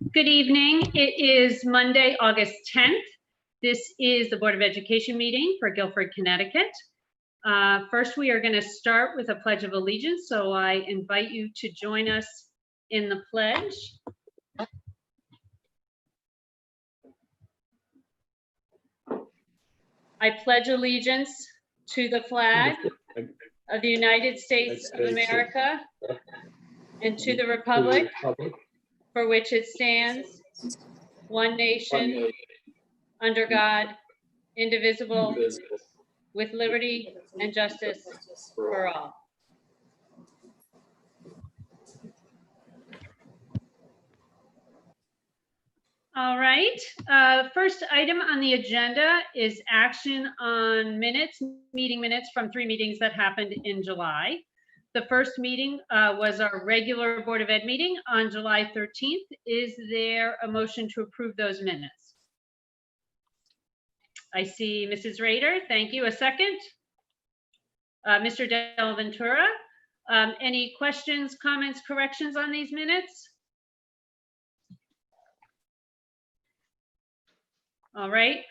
Good evening. It is Monday, August 10th. This is the Board of Education meeting for Guilford, Connecticut. First, we are going to start with a Pledge of Allegiance, so I invite you to join us in the pledge. I pledge allegiance to the flag of the United States of America and to the republic for which it stands, one nation, under God, indivisible, with liberty and justice for all. All right. First item on the agenda is action on meeting minutes from 3 meetings that happened in July. The first meeting was our regular Board of Ed meeting on July 13th. Is there a motion to approve those minutes? I see Mrs. Rader. Thank you. A second? Mr. Del Ventura. Any questions, comments, corrections on these minutes? All right.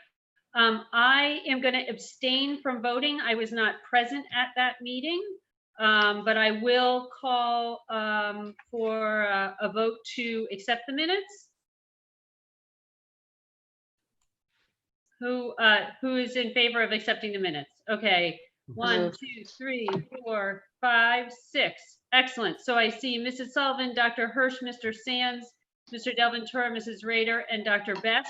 I am going to abstain from voting. I was not present at that meeting, but I will call for a vote to accept the minutes. Who is in favor of accepting the minutes? Okay. 1, 2, 3, 4, 5, 6. Excellent. So I see Mrs. Sullivan, Dr. Hirsch, Mr. Sands, Mr. Del Ventura, Mrs. Rader, and Dr. Best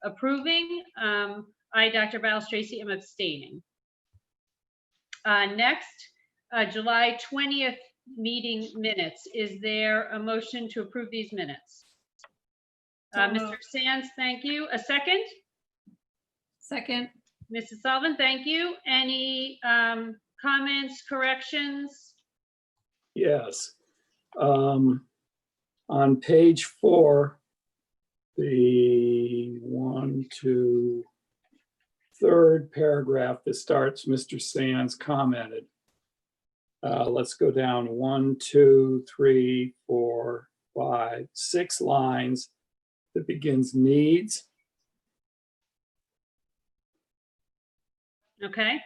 approving. I, Dr. Balistraci, am abstaining. Next, July 20th meeting minutes. Is there a motion to approve these minutes? Mr. Sands, thank you. A second? Second. Mrs. Sullivan, thank you. Any comments, corrections? Yes. On page 4, the 3rd paragraph that starts, Mr. Sands commented. Let's go down 1, 2, 3, 4, 5, 6 lines that begins needs. Okay.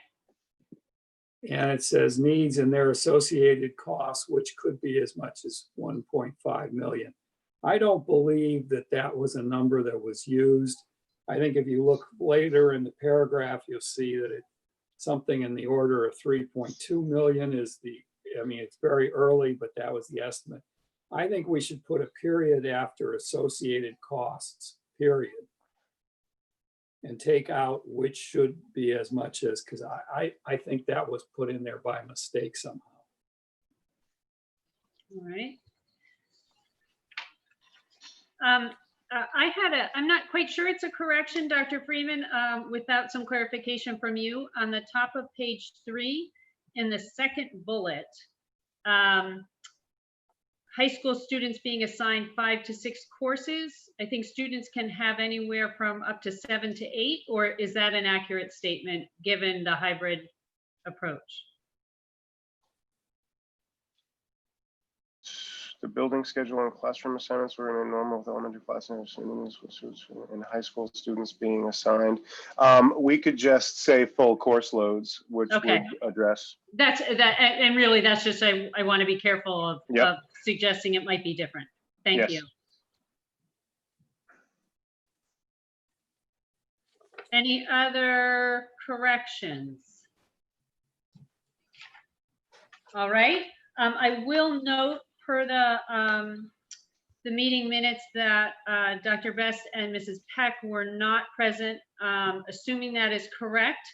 And it says needs and their associated costs, which could be as much as 1.5 million. I don't believe that that was a number that was used. I think if you look later in the paragraph, you'll see that something in the order of 3.2 million is it's very early, but that was the estimate. I think we should put a period after associated costs, period, and take out which should be as much as, because I think that was put in there by mistake somehow. All right. I'm not quite sure it's a correction, Dr. Freeman, without some clarification from you. On the top of page 3, in the second bullet, high school students being assigned 5 to 6 courses. I think students can have anywhere from up to 7 to 8, or is that an accurate statement given the hybrid approach? The building schedule and classroom assignments were in a normal with elementary classes and high school students being assigned. We could just say full course loads, which would address. And really that's just, I want to be careful of, of suggesting it might be different. Thank you. Any other corrections? All right. I will note per the meeting minutes that Dr. Best and Mrs. Peck were not present. Assuming that is correct,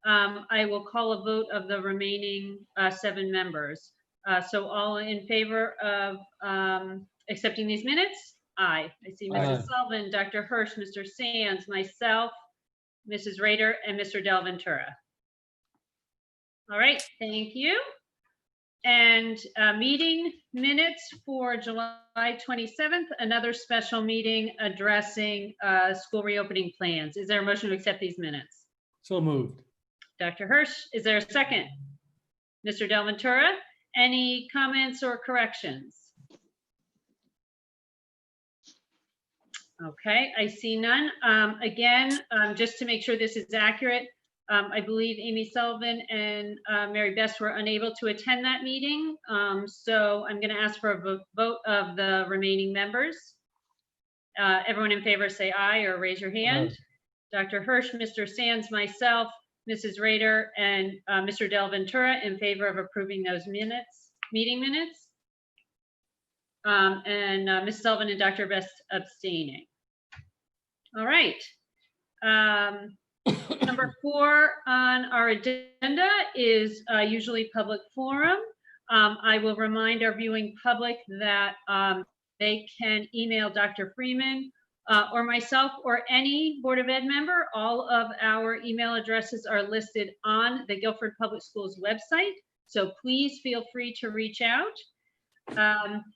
I will call a vote of the remaining 7 members. So all in favor of accepting these minutes? Aye. I see Mrs. Sullivan, Dr. Hirsch, Mr. Sands, myself, Mrs. Rader, and Mr. Del Ventura. All right, thank you. And meeting minutes for July 27th, another special meeting addressing school reopening plans. Is there a motion to accept these minutes? So moved. Dr. Hirsch, is there a second? Mr. Del Ventura, any comments or corrections? Okay, I see none. Again, just to make sure this is accurate, I believe Amy Sullivan and Mary Best were unable to attend that meeting. So I'm going to ask for a vote of the remaining members. Everyone in favor say aye or raise your hand. Dr. Hirsch, Mr. Sands, myself, Mrs. Rader, and Mr. Del Ventura in favor of approving those minutes, meeting minutes. And Ms. Sullivan and Dr. Best abstaining. All right. Number 4 on our agenda is usually public forum. I will remind our viewing public that they can email Dr. Freeman or myself or any Board of Ed member. All of our email addresses are listed on the Guilford Public Schools website, so please feel free to reach out.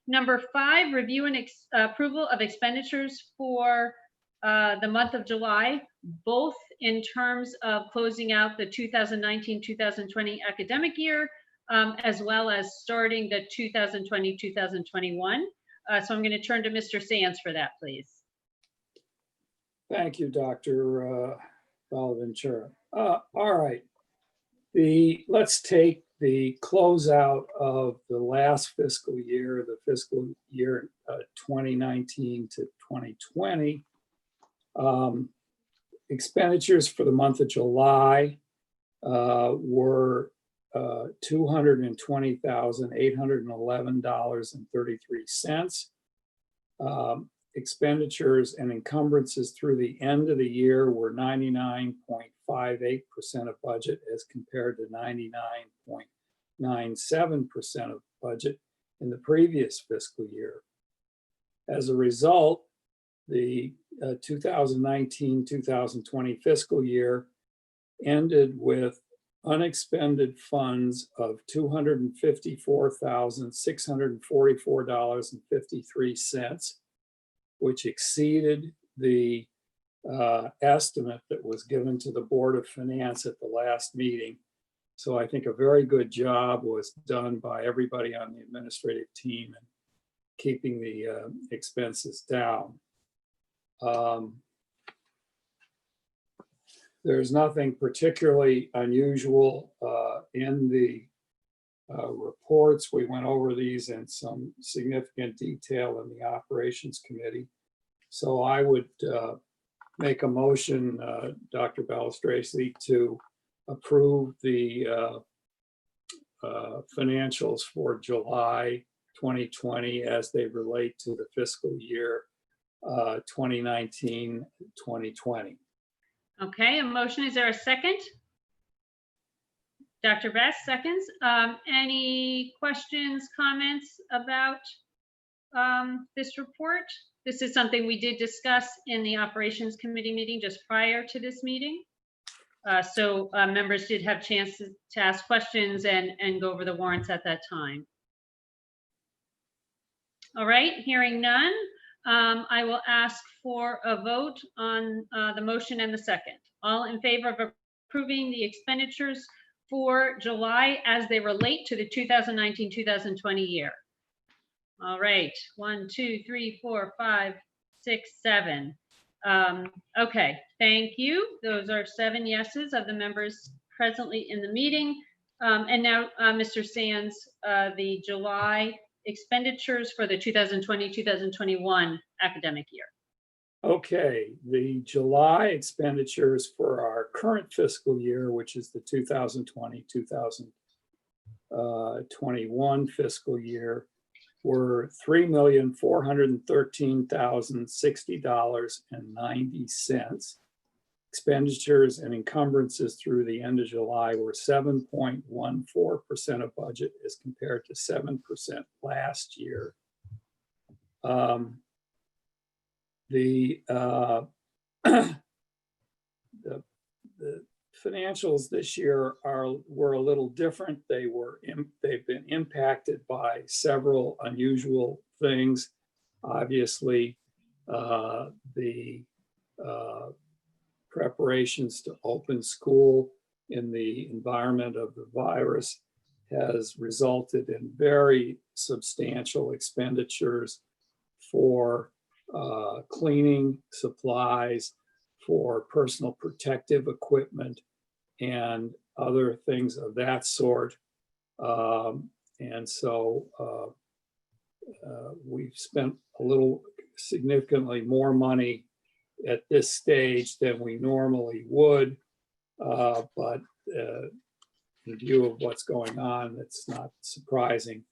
Number 5, review and approval of expenditures for the month of July, both in terms of closing out the 2019-2020 academic year, as well as starting the 2020-2021. So I'm going to turn to Mr. Sands for that, please. Thank you, Dr. Bonaventura. All right. Let's take the closeout of the last fiscal year, the fiscal year 2019 to 2020. Expenditures for the month of July were $220,811.33. Expenditures and encumbrances through the end of the year were 99.58% of budget as compared to 99.97% of budget in the previous fiscal year. As a result, the 2019-2020 fiscal year ended with unexpended funds of $254,644.53, which exceeded the estimate that was given to the Board of Finance at the last meeting. So I think a very good job was done by everybody on the administrative team in keeping the expenses down. There's nothing particularly unusual in the reports. We went over these in some significant detail in the Operations Committee. So I would make a motion, Dr. Balistraci, to approve the financials for July 2020 as they relate to the fiscal year 2019-2020. Okay, a motion. Is there a second? Dr. Best, seconds. Any questions, comments about this report? This is something we did discuss in the Operations Committee meeting just prior to this meeting. So members did have chances to ask questions and go over the warrants at that time. All right, hearing none, I will ask for a vote on the motion and the second. All in favor of approving the expenditures for July as they relate to the 2019-2020 year? All right, 1, 2, 3, 4, 5, 6, 7. Okay, thank you. Those are 7 yeses of the members presently in the meeting. And now, Mr. Sands, the July expenditures for the 2020-2021 academic year. Okay, the July expenditures for our current fiscal year, which is the 2020-2021 fiscal year, were $3,413,060.90. Expenditures and encumbrances through the end of July were 7.14% of budget as compared to 7% last year. The financials this year were a little different. They've been impacted by several unusual things. Obviously, the preparations to open school in the environment of the virus has resulted in very substantial expenditures for cleaning supplies, for personal protective equipment, and other things of that sort. And so we've spent a little significantly more money at this stage than we normally would. But in view of what's going on, it's not surprising.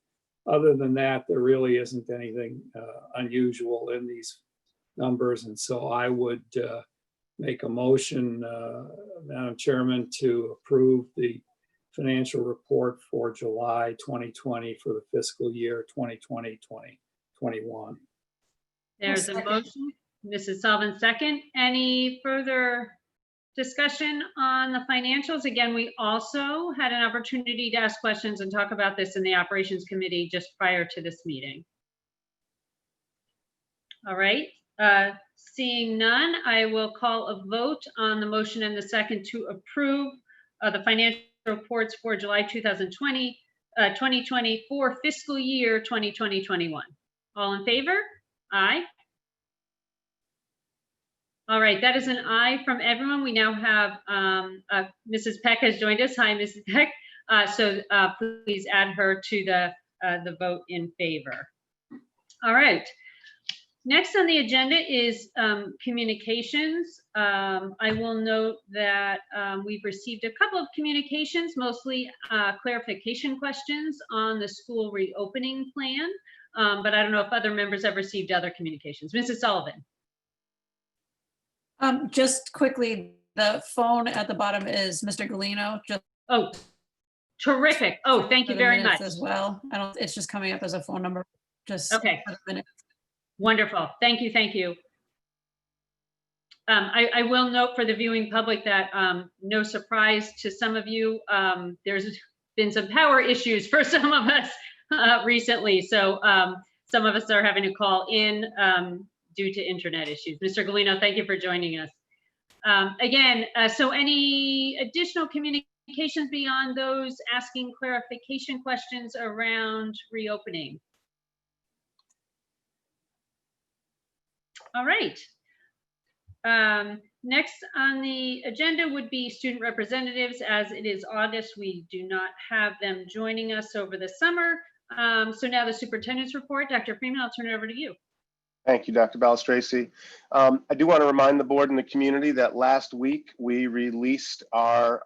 Other than that, there really isn't anything unusual in these numbers. And so I would make a motion, Madam Chairman, to approve the financial report for July 2020 for the fiscal year 2020-2021. There's a Second. motion. Mrs. Sullivan, second. Any further discussion on the financials? Again, we also had an opportunity to ask questions and talk about this in the Operations Committee just prior to this meeting. All right. Seeing none, I will call a vote on the motion and the second to approve the financial reports for July 2020, 2020 for fiscal year 2020-21. All in favor? Aye. All right, that is an aye from everyone. We now have Mrs. Peck has joined us. Hi, Mrs. Peck. So please add her to the vote in favor. All right. Next on the agenda is communications. I will note that we've received a couple of communications, mostly clarification questions on the school reopening plan, but I don't know if other members have received other communications. Mrs. Sullivan. Just quickly, the phone at the bottom is Mr. Galino. Just Oh, terrific. Oh, thank for you the very minutes much. as well. It's just coming up as a phone number. Just Okay. for the minute. Wonderful. Thank you. Thank you. I will note for the viewing public that no surprise to some of you, there's been some power issues for some of us recently. So some of us are having to call in due to internet issues. Mr. Galino, thank you for joining us. Again, so any additional communications beyond those asking clarification questions around reopening? All right. Next on the agenda would be student representatives. As it is August, we do not have them joining us over the summer. So now the superintendent's report. Dr. Freeman, I'll turn it over to you. Thank you, Dr. Balistraci. I do want to remind the board and the community that last week we released our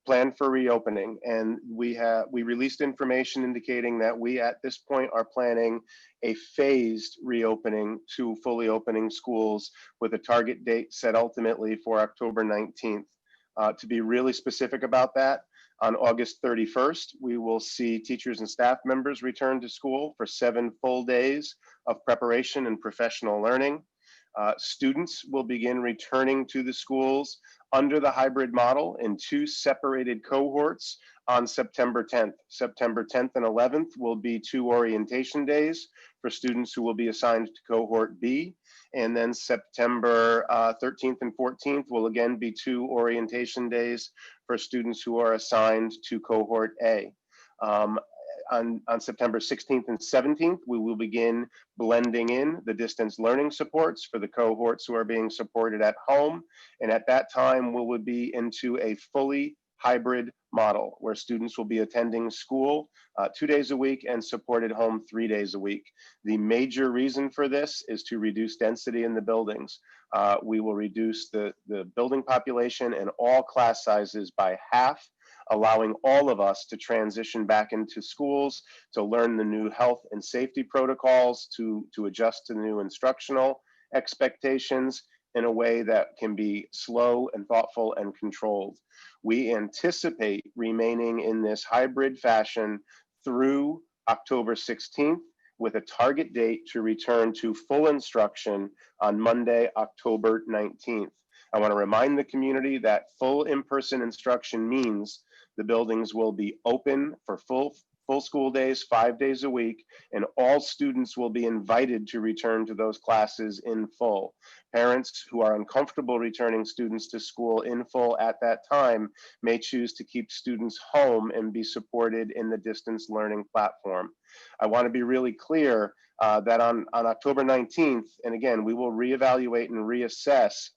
plan for reopening, and we released information indicating that we at this point are planning a phased reopening to fully opening schools with a target date set ultimately for October 19th. To be really specific about that, on August 31st, we will see teachers and staff members return to school for 7 full days of preparation and professional learning. Students will begin returning to the schools under the hybrid model in 2 separated cohorts on September 10th. September 10th and 11th will be 2 orientation days for students who will be assigned to cohort B. And then September 13th and 14th will again be 2 orientation days for students who are assigned to cohort A. On September 16th and 17th, we will begin blending in the distance learning supports for the cohorts who are being supported at home. And at that time, we will be into a fully hybrid model where students will be attending school 2 days a week and supported home 3 days a week. The major reason for this is to reduce density in the buildings. We will reduce the building population and all class sizes by half, allowing all of us to transition back into schools, to learn the new health and safety protocols, to adjust to the new instructional expectations in a way that can be slow and thoughtful and controlled. We anticipate remaining in this hybrid fashion through October 16th with a target date to return to full instruction on Monday, October 19th. I want to remind the community that full in-person instruction means the buildings will be open for full full school days, 5 days a week, and all students will be invited to return to those classes in full. Parents who are uncomfortable returning students to school in full at that time may choose to keep students home and be supported in the distance learning platform. I want to be really clear that on October 19th, and again, we will reevaluate and reassess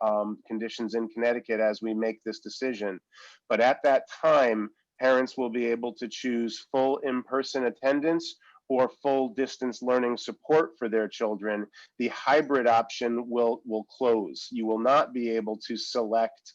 conditions in Connecticut as we make this decision. But at that time, parents will be able to choose full in-person attendance or full distance learning support for their children. The hybrid option will close. You will not be able to select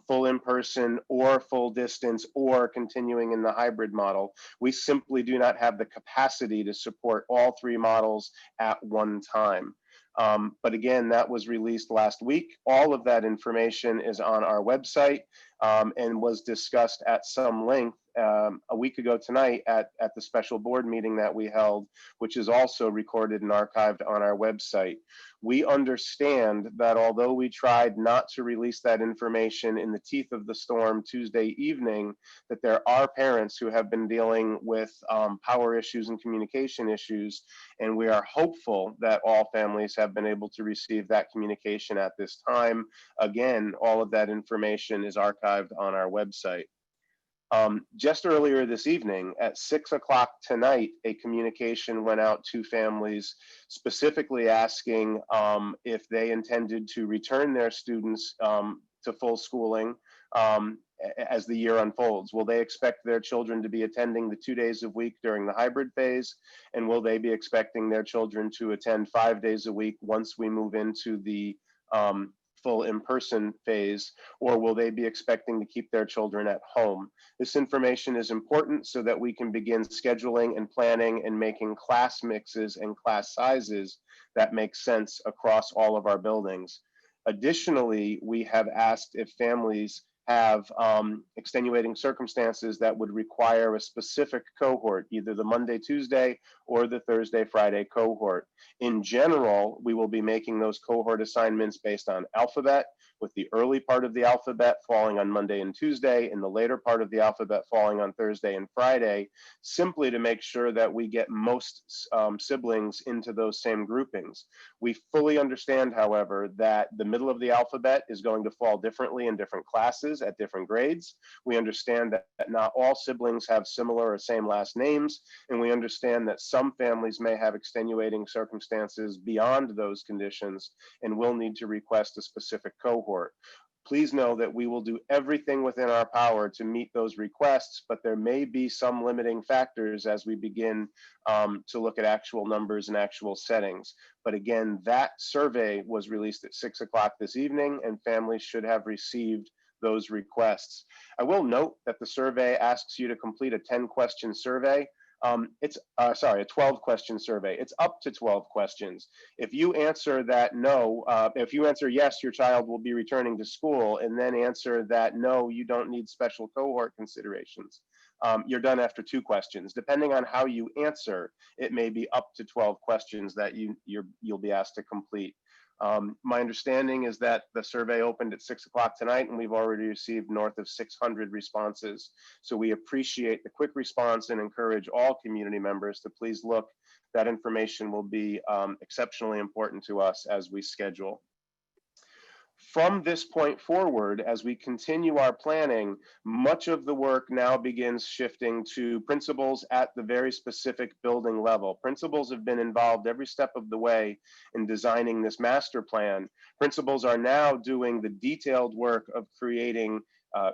full in-person or full distance or continuing in the hybrid model. We simply do not have the capacity to support all three models at one time. But again, that was released last week. All of that information is on our website and was discussed at some length a week ago tonight at the special board meeting that we held, which is also recorded and archived on our website. We understand that although we tried not to release that information in the teeth of the storm Tuesday evening, that there are parents who have been dealing with power issues and communication issues, and we are hopeful that all families have been able to receive that communication at this time. Again, all of that information is archived on our website. Just earlier this evening at 6 o'clock tonight, a communication went out to families specifically asking if they intended to return their students to full schooling as the year unfolds. Will they expect their children to be attending the 2 days a week during the hybrid phase? And will they be expecting their children to attend 5 days a week once we move into the full in-person phase, or will they be expecting to keep their children at home? This information is important so that we can begin scheduling and planning and making class mixes and class sizes that make sense across all of our buildings. Additionally, we have asked if families have extenuating circumstances that would require a specific cohort, either the Monday, Tuesday, or the Thursday, Friday cohort. In general, we will be making those cohort assignments based on alphabet, with the early part of the alphabet falling on Monday and Tuesday, and the later part of the alphabet falling on Thursday and Friday, simply to make sure that we get most siblings into those same groupings. We fully understand, however, that the middle of the alphabet is going to fall differently in different classes at different grades. We understand that not all siblings have similar or same last names, and we understand that some families may have extenuating circumstances beyond those conditions and will need to request a specific cohort. Please know that we will do everything within our power to meet those requests, but there may be some limiting factors as we begin to look at actual numbers and actual settings. But again, that survey was released at 6 o'clock this evening, and families should have received those requests. I will note that the survey asks you to complete a 10-question survey. It's a 12-question survey. It's up to 12 questions. If you answer that no, if you answer yes, your child will be returning to school, and then answer that no, you don't need special cohort considerations, you're done after 2 questions. Depending on how you answer, it may be up to 12 questions that you'll be asked to complete. My understanding is that the survey opened at 6 o'clock tonight, and we've already received north of 600 responses. So we appreciate the quick response and encourage all community members to please look. That information will be exceptionally important to us as we schedule. From this point forward, as we continue our planning, much of the work now begins shifting to principals at the very specific building level. Principals have been involved every step of the way in designing this master plan. Principals are now doing the detailed work of creating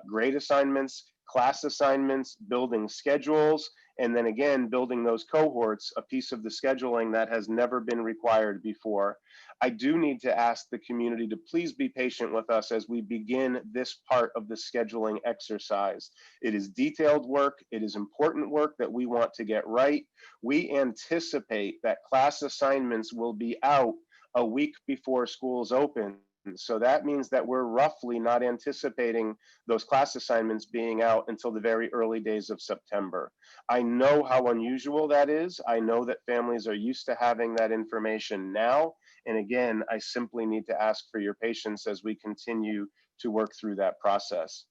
grade assignments, class assignments, building schedules, and then again, building those cohorts, a piece of the scheduling that has never been required before. I do need to ask the community to please be patient with us as we begin this part of the scheduling exercise. It is detailed work. It is important work that we want to get right. We anticipate that class assignments will be out a week before schools open. So that means that we're roughly not anticipating those class assignments being out until the very early days of September. I know how unusual that is. I know that families are used to having that information now. And again, I simply need to ask for your patience as we continue to work through that process.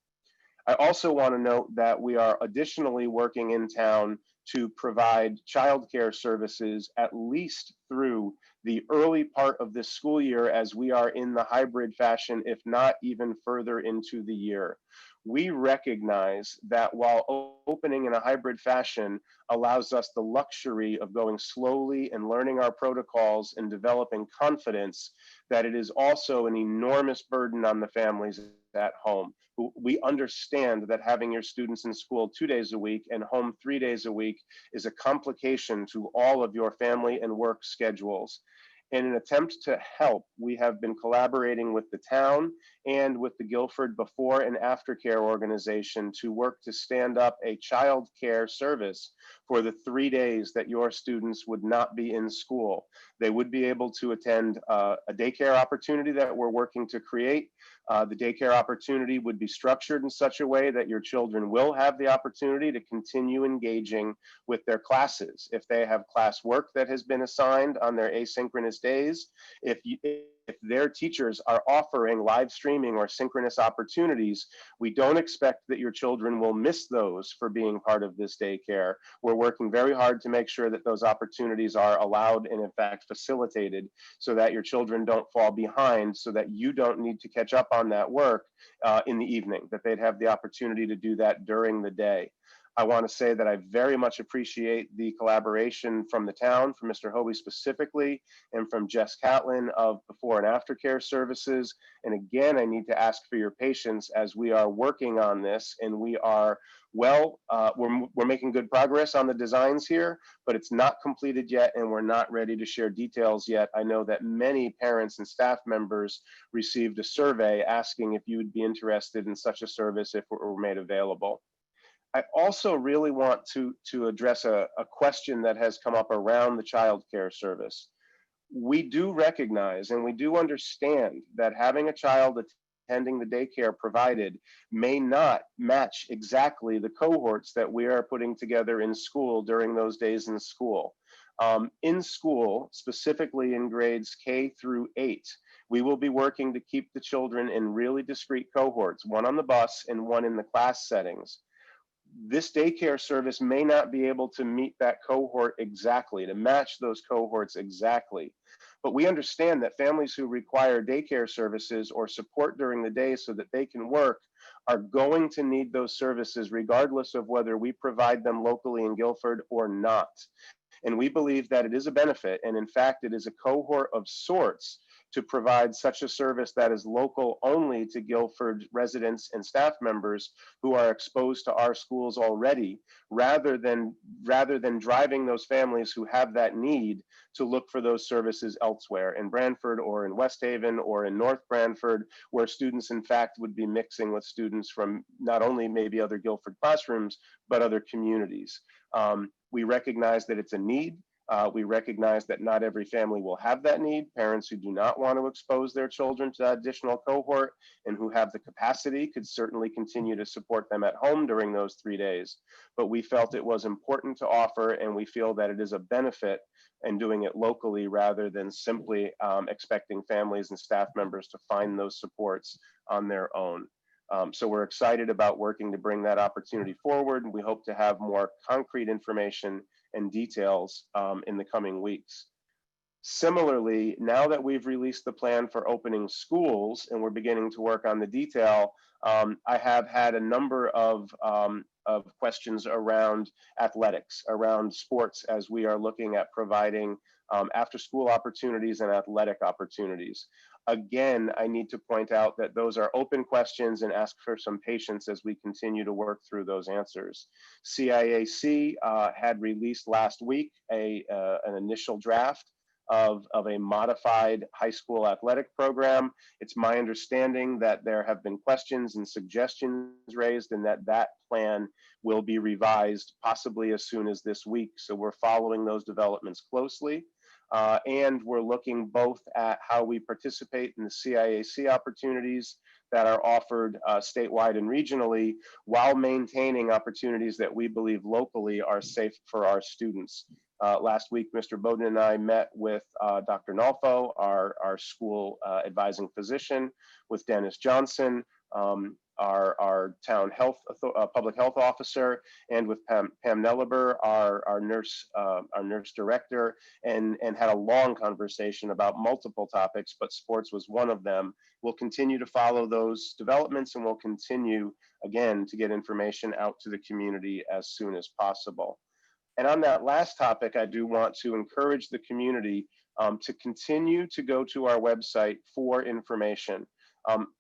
I also want to note that we are additionally working in town to provide childcare services at least through the early part of this school year as we are in the hybrid fashion, if not even further into the year. We recognize that while opening in a hybrid fashion allows us the luxury of going slowly and learning our protocols and developing confidence, that it is also an enormous burden on the families at home. We understand that having your students in school 2 days a week and home 3 days a week is a complication to all of your family and work schedules. In an attempt to help, we have been collaborating with the town and with the Guilford Before and After Care organization to work to stand up a child care service for the 3 days that your students would not be in school. They would be able to attend a daycare opportunity that we're working to create. The daycare opportunity would be structured in such a way that your children will have the opportunity to continue engaging with their classes. If they have class work that has been assigned on their asynchronous days, if their teachers are offering live streaming or synchronous opportunities, we don't expect that your children will miss those for being part of this daycare. We're working very hard to make sure that those opportunities are allowed and in fact facilitated so that your children don't fall behind, so that you don't need to catch up on that work in the evening, that they'd have the opportunity to do that during the day. I want to say that I very much appreciate the collaboration from the town, from Mr. Hobie specifically, and from Jess Catlin of Before and After Care Services. And again, I need to ask for your patience as we are working on this, and we are we're making good progress on the designs here, but it's not completed yet, and we're not ready to share details yet. I know that many parents and staff members received a survey asking if you would be interested in such a service if it were made available. I also really want to address a question that has come up around the child care service. We do recognize and we do understand that having a child attending the daycare provided may not match exactly the cohorts that we are putting together in school during those days in school. In school, specifically in grades K through 8, we will be working to keep the children in really discrete cohorts, one on the bus and one in the class settings. This daycare service may not be able to meet that cohort exactly, to match those cohorts exactly. But we understand that families who require daycare services or support during the day so that they can work are going to need those services regardless of whether we provide them locally in Guilford or not. And we believe that it is a benefit, and in fact, it is a cohort of sorts to provide such a service that is local only to Guilford residents and staff members who are exposed to our schools already, rather than driving those families who have that need to look for those services elsewhere in Branford or in West Haven or in North Branford, where students in fact would be mixing with students from not only maybe other Guilford classrooms, but other communities. We recognize that it's a need. We recognize that not every family will have that need. Parents who do not want to expose their children to that additional cohort and who have the capacity could certainly continue to support them at home during those 3 days. But we felt it was important to offer, and we feel that it is a benefit in doing it locally rather than simply expecting families and staff members to find those supports on their own. So we're excited about working to bring that opportunity forward, and we hope to have more concrete information and details in the coming weeks. Similarly, now that we've released the plan for opening schools and we're beginning to work on the detail, I have had a number of questions around athletics, around sports, as we are looking at providing after-school opportunities and athletic opportunities. Again, I need to point out that those are open questions and ask for some patience as we continue to work through those answers. CIAC had released last week an initial draft of a modified high school athletic program. It's my understanding that there have been questions and suggestions raised, and that plan will be revised possibly as soon as this week. So we're following those developments closely. And we're looking both at how we participate in the CIAC opportunities that are offered statewide and regionally, while maintaining opportunities that we believe locally are safe for our students. Last week, Mr. Bowden and I met with Dr. Nolfo, our school advising physician, with Dennis Johnson, our town health, public health officer, and with Pam Nelliber, our nurse director, and had a long conversation about multiple topics, but sports was one of them. We'll continue to follow those developments, and we'll continue, again, to get information out to the community as soon as possible. And on that last topic, I do want to encourage the community to continue to go to our website for information.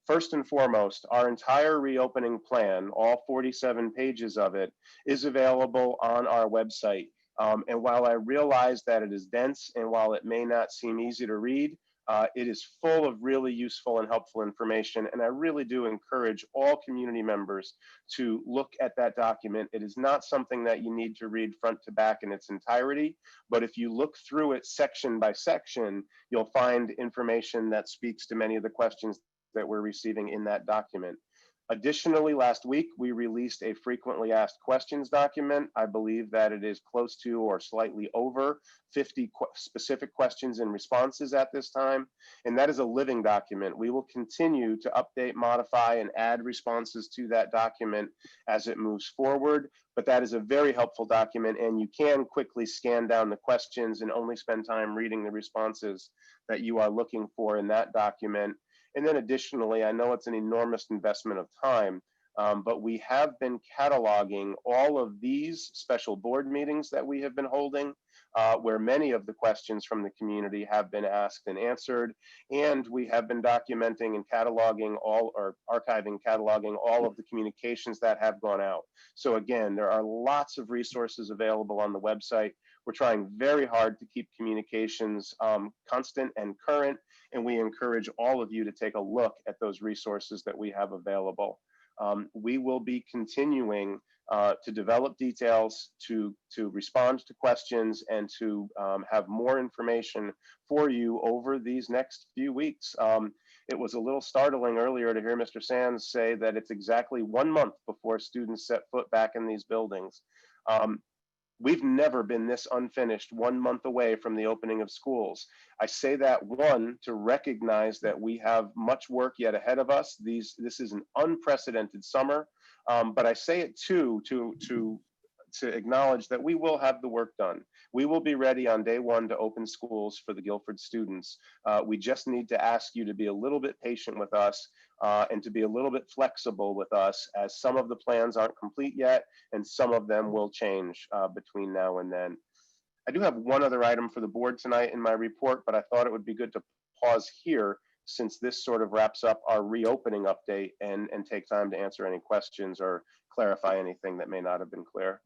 First and foremost, our entire reopening plan, all 47 pages of it, is available on our website. And while I realize that it is dense and while it may not seem easy to read, it is full of really useful and helpful information, and I really do encourage all community members to look at that document. It is not something that you need to read front to back in its entirety, but if you look through it section by section, you'll find information that speaks to many of the questions that we're receiving in that document. Additionally, last week, we released a frequently asked questions document. I believe that it is close to or slightly over 50 specific questions and responses at this time, and that is a living document. We will continue to update, modify, and add responses to that document as it moves forward, but that is a very helpful document, and you can quickly scan down the questions and only spend time reading the responses that you are looking for in that document. And then additionally, I know it's an enormous investment of time, but we have been cataloging all of these special board meetings that we have been holding, where many of the questions from the community have been asked and answered. And we have been documenting and cataloging all, or archiving, cataloging all of the communications that have gone out. So again, there are lots of resources available on the website. We're trying very hard to keep communications constant and current, and we encourage all of you to take a look at those resources that we have available. We will be continuing to develop details, to respond to questions, and to have more information for you over these next few weeks. It was a little startling earlier to hear Mr. Sands say that it's exactly 1 month before students set foot back in these buildings. We've never been this unfinished 1 month away from the opening of schools. I say that, one, to recognize that we have much work yet ahead of us. This is an unprecedented summer, but I say it too, to acknowledge that we will have the work done. We will be ready on day one to open schools for the Guilford students. We just need to ask you to be a little bit patient with us and to be a little bit flexible with us, as some of the plans aren't complete yet and some of them will change between now and then. I do have one other item for the board tonight in my report, but I thought it would be good to pause here since this sort of wraps up our reopening update and take time to answer any questions or clarify anything that may not have been clear.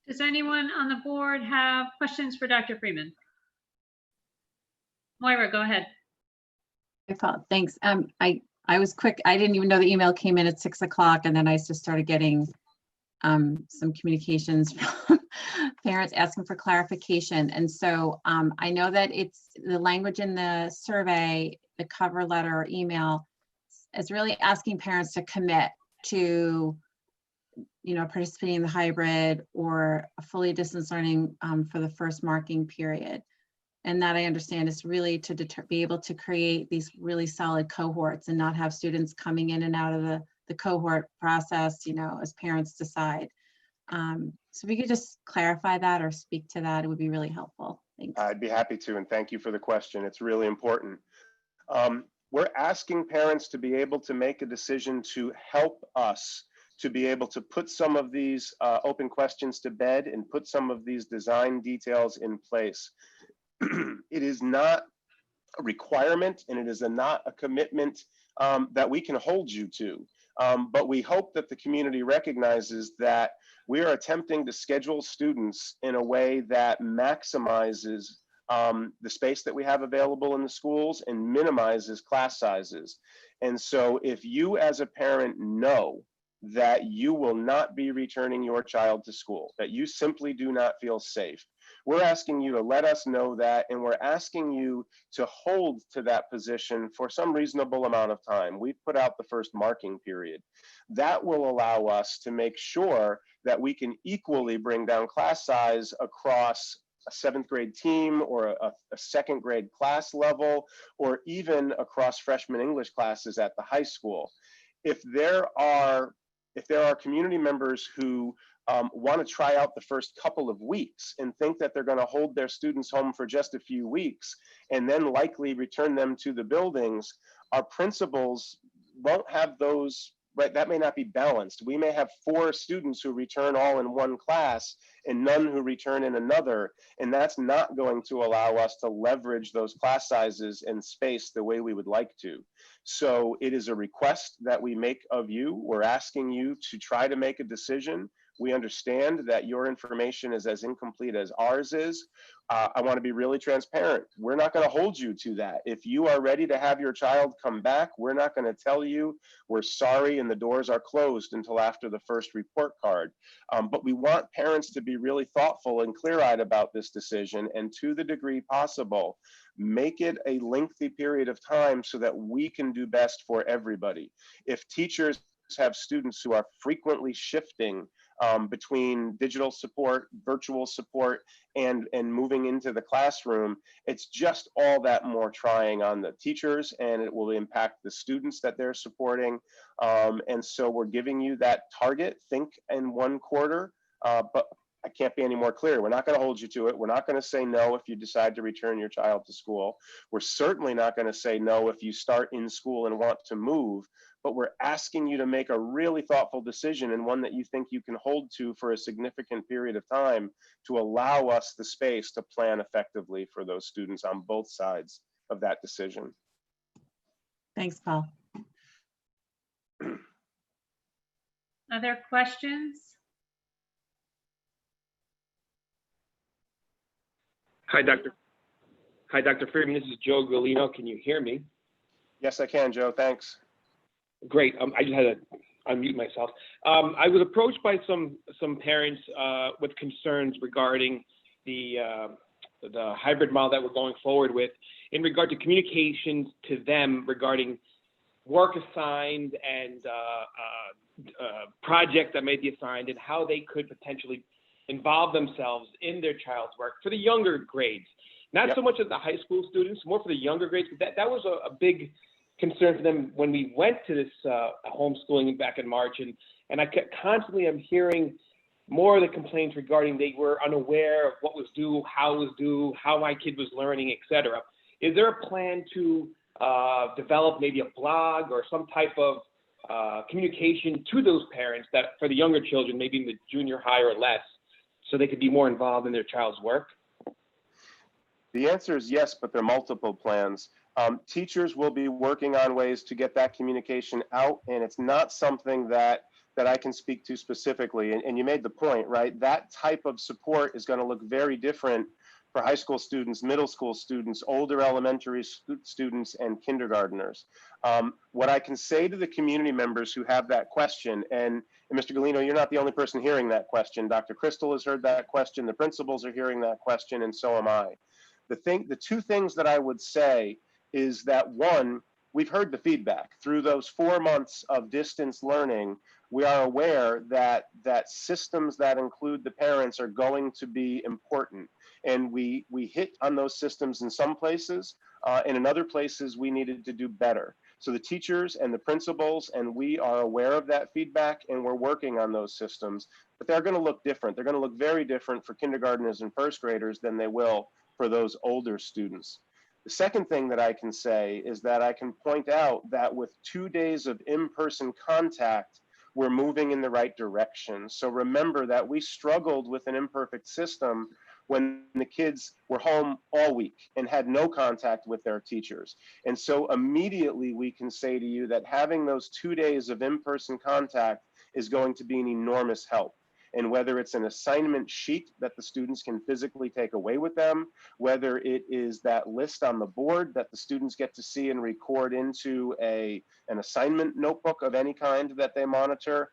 Does anyone on the board have questions for Dr. Freeman? Moira, go ahead. Thanks. I was quick. I didn't even know the email came in at 6 o'clock, and then I just started getting some communications from parents asking for clarification. And so I know that it's the language in the survey, the cover letter or email is really asking parents to commit to, you know, participating in the hybrid or a fully distance learning for the first marking period. And that I understand is really to be able to create these really solid cohorts and not have students coming in and out of the cohort process, you know, as parents decide. So if we could just clarify that or speak to that, it would be really helpful. Thanks. I'd be happy to, and thank you for the question. It's really important. We're asking parents to be able to make a decision to help us to be able to put some of these open questions to bed and put some of these design details in place. It is not a requirement, and it is not a commitment that we can hold you to. But we hope that the community recognizes that we are attempting to schedule students in a way that maximizes the space that we have available in the schools and minimizes class sizes. And so if you as a parent know that you will not be returning your child to school, that you simply do not feel safe, we're asking you to let us know that, and we're asking you to hold to that position for some reasonable amount of time. We've put out the first marking period. That will allow us to make sure that we can equally bring down class size across a 7th grade team or a 2nd grade class level, or even across freshman English classes at the high school. If there are community members who want to try out the first couple of weeks and think that they're going to hold their students home for just a few weeks and then likely return them to the buildings, our principals won't have those, right? That may not be balanced. We may have 4 students who return all in one class and none who return in another, and that's not going to allow us to leverage those class sizes and space the way we would like to. So it is a request that we make of you. We're asking you to try to make a decision. We understand that your information is as incomplete as ours is. I want to be really transparent. We're not going to hold you to that. If you are ready to have your child come back, we're not going to tell you we're sorry and the doors are closed until after the first report card. But we want parents to be really thoughtful and clear-eyed about this decision, and to the degree possible, make it a lengthy period of time so that we can do best for everybody. If teachers have students who are frequently shifting between digital support, virtual support, and moving into the classroom, it's just all that more trying on the teachers, and it will impact the students that they're supporting. And so we're giving you that target, think in 1 quarter, but I can't be any more clear. We're not going to hold you to it. We're not going to say no if you decide to return your child to school. We're certainly not going to say no if you start in school and want to move, but we're asking you to make a really thoughtful decision, and one that you think you can hold to for a significant period of time, to allow us the space to plan effectively for those students on both sides of that decision. Thanks, Paul. Other questions? Hi, Dr. Friedman. This is Joe Guilford. Can you hear me? Yes, I can, Joe. Thanks. Great. I just had to unmute myself. I was approached by some parents with concerns regarding the hybrid model that we're going forward with, in regard to communications to them regarding work assigned and projects that may be assigned, and how they could potentially involve themselves in their child's work for the younger grades. Not so much as the high school students, more for the younger grades. That was a big concern for them when we went to this homeschooling back in March. And I kept constantly, I'm hearing more of the complaints regarding they were unaware of what was due, how it was due, how my kid was learning, etc. Is there a plan to develop maybe a blog or some type of communication to those parents that for the younger children, maybe in the junior high or less, so they could be more involved in their child's work? The answer is yes, but there are multiple plans. Teachers will be working on ways to get that communication out, and it's not something that I can speak to specifically. And you made the point, right? That type of support is going to look very different for high school students, middle school students, older elementary students, and kindergartners. What I can say to the community members who have that question, and Mr. Guilford, you're not the only person hearing that question. Dr. Crystal has heard that question, the principals are hearing that question, and so am I. The 2 things that I would say is that, 1, we've heard the feedback. Through those 4 months of distance learning, we are aware that systems that include the parents are going to be important. And we hit on those systems in some places, and in other places we needed to do better. So the teachers and the principals and we are aware of that feedback, and we're working on those systems, but they're going to look different. They're going to look very different for kindergartners and first graders than they will for those older students. The second thing that I can say is that I can point out that with 2 days of in-person contact, we're moving in the right direction. So remember that we struggled with an imperfect system when the kids were home all week and had no contact with their teachers. And so immediately we can say to you that having those 2 days of in-person contact is going to be an enormous help. And whether it's an assignment sheet that the students can physically take away with them, whether it is that list on the board that the students get to see and record into an assignment notebook of any kind that they monitor,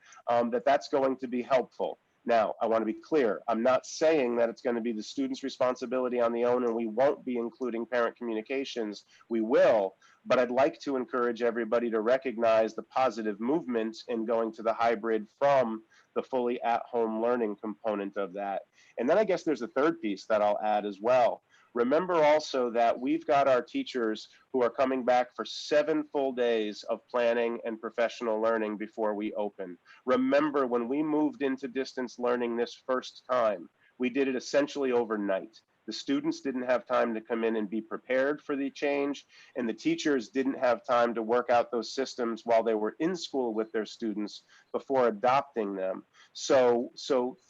that's going to be helpful. Now, I want to be clear. I'm not saying that it's going to be the student's responsibility on the own and we won't be including parent communications. We will, but I'd like to encourage everybody to recognize the positive movement in going to the hybrid from the fully at-home learning component of that. And then I guess there's a third piece that I'll add as well. Remember also that we've got our teachers who are coming back for 7 full days of planning and professional learning before we open. Remember, when we moved into distance learning this first time, we did it essentially overnight. The students didn't have time to come in and be prepared for the change, and the teachers didn't have time to work out those systems while they were in school with their students before adopting them. So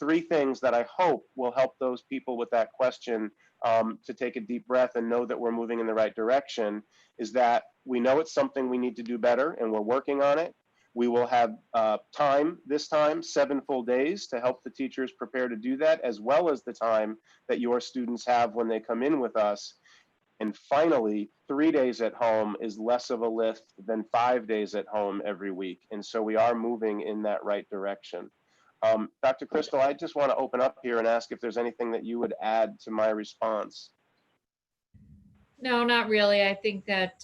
3 things that I hope will help those people with that question to take a deep breath and know that we're moving in the right direction is that we know it's something we need to do better and we're working on it. We will have time this time, 7 full days to help the teachers prepare to do that, as well as the time that your students have when they come in with us. And finally, 3 days at home is less of a lift than 5 days at home every week. And so we are moving in that right direction. Dr. Crystal, I just want to open up here and ask if there's anything that you would add to my response. No, not really. I think that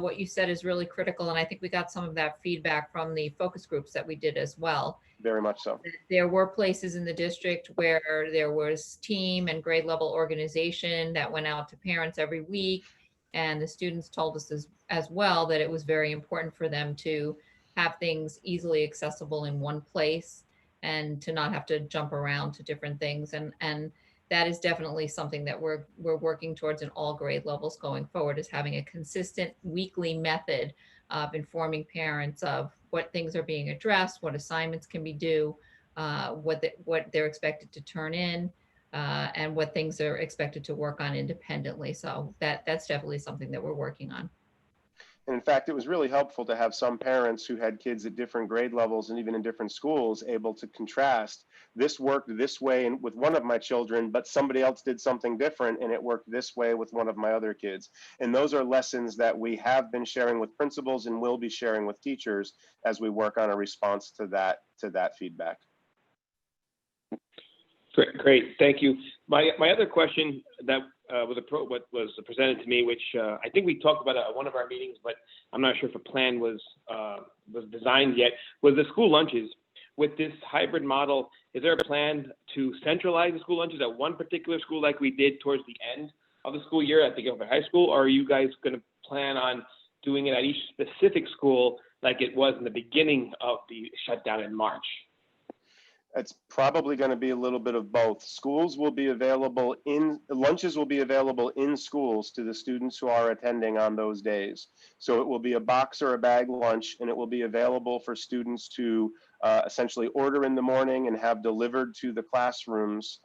what you said is really critical. And I think we got some of that feedback from the focus groups that we did as well. Very much so. There were places in the district where there was team and grade level organization that went out to parents every week. And the students told us as well that it was very important for them to have things easily accessible in one place and to not have to jump around to different things. And that is definitely something that we're working towards in all grade levels going forward, is having a consistent weekly method of informing parents of what things are being addressed, what assignments can be due, what they're expected to turn in, and what things are expected to work on independently. So that's definitely something that we're working on. And in fact, it was really helpful to have some parents who had kids at different grade levels and even in different schools able to contrast. This worked this way with one of my children, but somebody else did something different and it worked this way with one of my other kids. And those are lessons that we have been sharing with principals and will be sharing with teachers as we work on a response to that feedback. Great, thank you. My other question that what was presented to me, which I think we talked about at one of our meetings, but I'm not sure if a plan was designed yet, was the school lunches. With this hybrid model, is there a plan to centralize the school lunches at one particular school like we did towards the end of the school year at the Guilford High School, or are you guys going to plan on doing it at each specific school like it was in the beginning of the shutdown in March? It's probably going to be a little bit of both. Lunches will be available in schools to the students who are attending on those days. So it will be a box or a bag lunch, and it will be available for students to essentially order in the morning and have delivered to the classrooms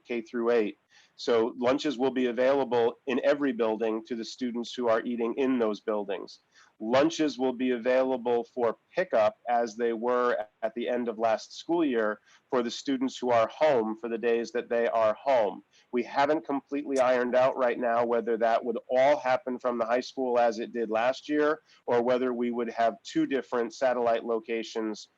K through 8. So lunches will be available in every building to the students who are eating in those buildings. Lunches will be available for pickup as they were at the end of last school year for the students who are home for the days that they are home. We haven't completely ironed out right now whether that would all happen from the high school as it did last year, or whether we would have 2 different satellite locations,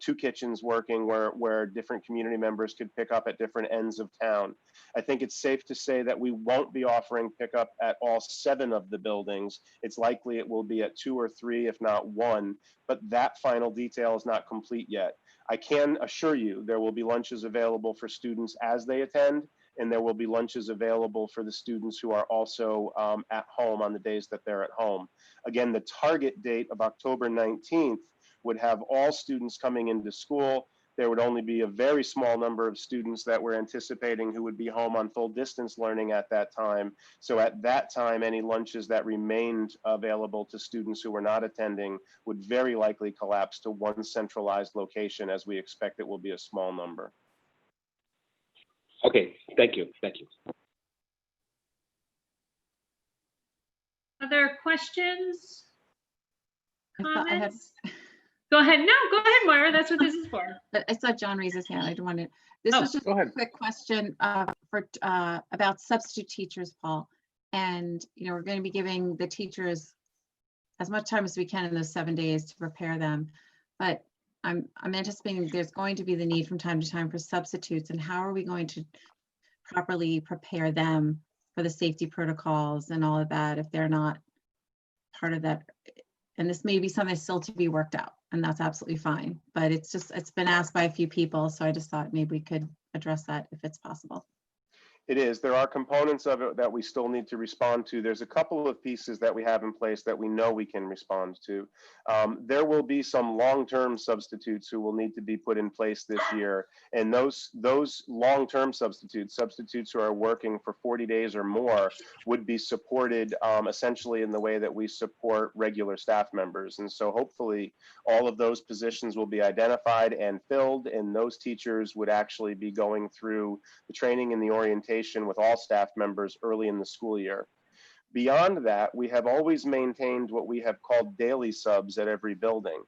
2 kitchens working where different community members could pick up at different ends of town. I think it's safe to say that we won't be offering pickup at all 7 of the buildings. It's likely it will be at 2 or 3, if not 1, but that final detail is not complete yet. I can assure you there will be lunches available for students as they attend, and there will be lunches available for the students who are also at home on the days that they're at home. Again, the target date of October 19th would have all students coming into school. There would only be a very small number of students that we're anticipating who would be home on full distance learning at that time. So at that time, any lunches that remained available to students who were not attending would very likely collapse to one centralized location, as we expect it will be a small number. Okay, thank you. Other questions? I had, Go ahead. No, go ahead, Moira. That's what this is for. I saw John raise his hand. I don't want to. This Oh, was just go ahead. a quick question about substitute teachers, Paul. And we're going to be giving the teachers as much time as we can in those 7 days to prepare them. But I'm anticipating there's going to be the need from time to time for substitutes, and how are we going to properly prepare them for the safety protocols and all of that if they're not part of that? And this may be something still to be worked out, and that's absolutely fine. But it's been asked by a few people, so I just thought maybe we could address that if it's possible. It is. There are components of it that we still need to respond to. There's a couple of pieces that we have in place that we know we can respond to. There will be some long-term substitutes who will need to be put in place this year. And those long-term substitutes who are working for 40 days or more would be supported essentially in the way that we support regular staff members. And so hopefully all of those positions will be identified and filled, and those teachers would actually be going through the training and the orientation with all staff members early in the school year. Beyond that, we have always maintained what we have called daily subs at every building.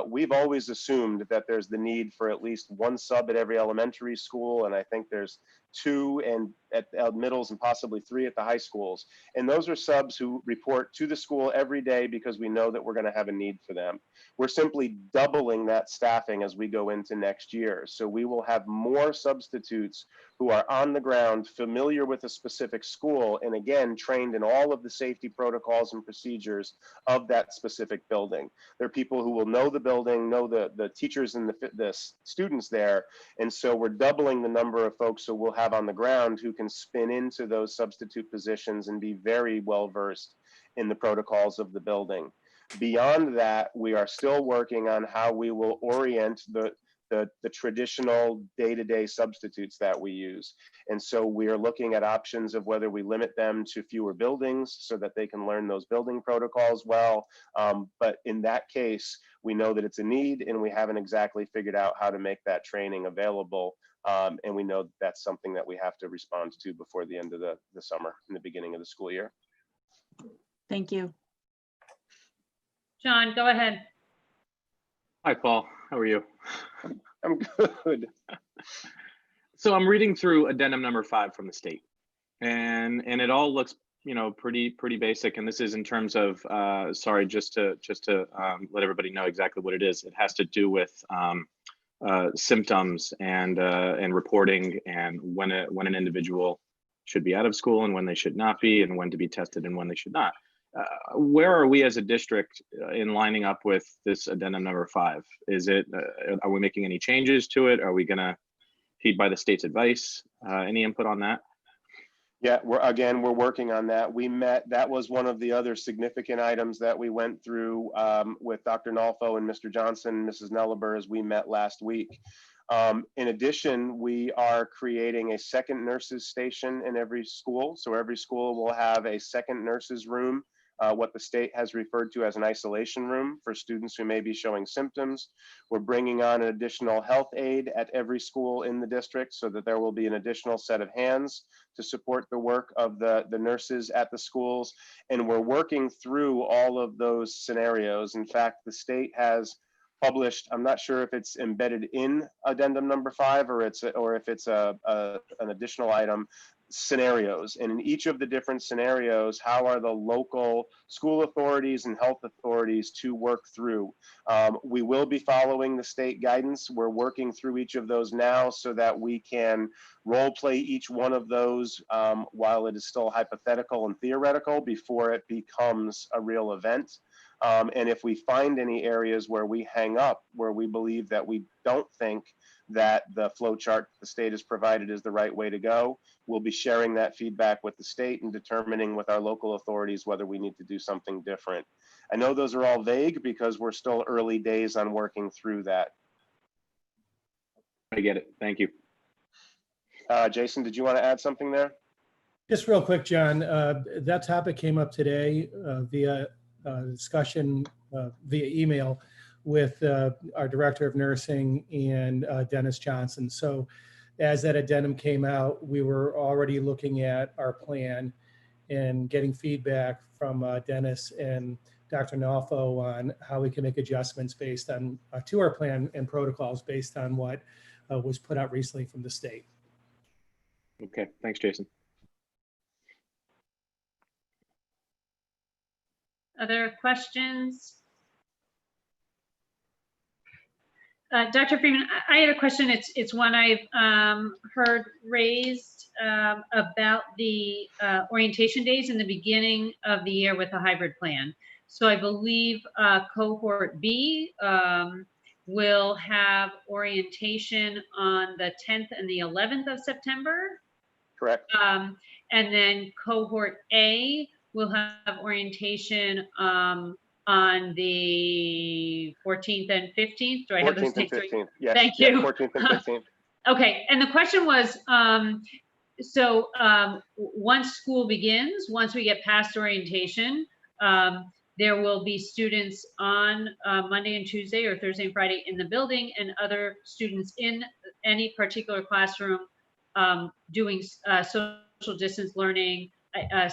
We've always assumed that there's the need for at least one sub at every elementary school, and I think there's 2 and at middles and possibly 3 at the high schools. And those are subs who report to the school every day because we know that we're going to have a need for them. We're simply doubling that staffing as we go into next year. So we will have more substitutes who are on the ground, familiar with a specific school, and again, trained in all of the safety protocols and procedures of that specific building. There are people who will know the building, know the teachers and the students there. And so we're doubling the number of folks who we'll have on the ground who can spin into those substitute positions and be very well versed in the protocols of the building. Beyond that, we are still working on how we will orient the traditional day-to-day substitutes that we use. And so we are looking at options of whether we limit them to fewer buildings so that they can learn those building protocols well. But in that case, we know that it's a need and we haven't exactly figured out how to make that training available. And we know that that's something that we have to respond to before the end of the summer and the beginning of the school year. Thank you. John, go ahead. Hi, Paul. How are you? I'm good. So I'm reading through addendum number 5 from the state, and it all looks, pretty basic. And this is in terms of, sorry, just to let everybody know exactly what it is. It has to do with symptoms and reporting, and when an individual should be out of school and when they should not be, and when to be tested and when they should not. Where are we as a district in lining up with this addendum number 5? Is it, are we making any changes to it? Are we going to heed by the state's advice? Any input on that? Yeah, we're working on that. We met, that was one of the other significant items that we went through with Dr. Nolfo and Mr. Johnson, Mrs. Nellaber, as we met last week. In addition, we are creating a second nurses station in every school. So every school will have a second nurses room, what the state has referred to as an isolation room for students who may be showing symptoms. We're bringing on an additional health aide at every school in the district so that there will be an additional set of hands to support the work of the nurses at the schools. And we're working through all of those scenarios. In fact, the state has published, I'm not sure if it's embedded in addendum number 5 or if it's an additional item, scenarios. And in each of the different scenarios, how are the local school authorities and health authorities to work through? We will be following the state guidance. We're working through each of those now so that we can role play each one of those while it is still hypothetical and theoretical before it becomes a real event. And if we find any areas where we hang up, where we believe that we don't think that the flow chart the state has provided is the right way to go, we'll be sharing that feedback with the state and determining with our local authorities whether we need to do something different. I know those are all vague because we're still early days on working through that. I get it. Thank you. Jason, did you want to add something there? Just real quick, John, that topic came up today via discussion via email with our director of nursing and Dennis Johnson. So as that addendum came out, we were already looking at our plan and getting feedback from Dennis and Dr. Nolfo on how we can make adjustments based on to our plan and protocols based on what was put out recently from the state. Okay, thanks, Jason. Other questions? Dr. Freeman, I had a question. It's one I've heard raised about the orientation days in the beginning of the year with a hybrid plan. So I believe cohort B will have orientation on the 10th and the 11th of September. Correct. And then cohort A will have orientation on the 14th and 15th. Do I have those 14th and dates right? 15th. Yes. Thank Yep, you. 14th and 15th. Okay, and the question was, once school begins, once we get past orientation, there will be students on Monday and Tuesday or Thursday and Friday in the building, and other students in any particular classroom doing social distance learning,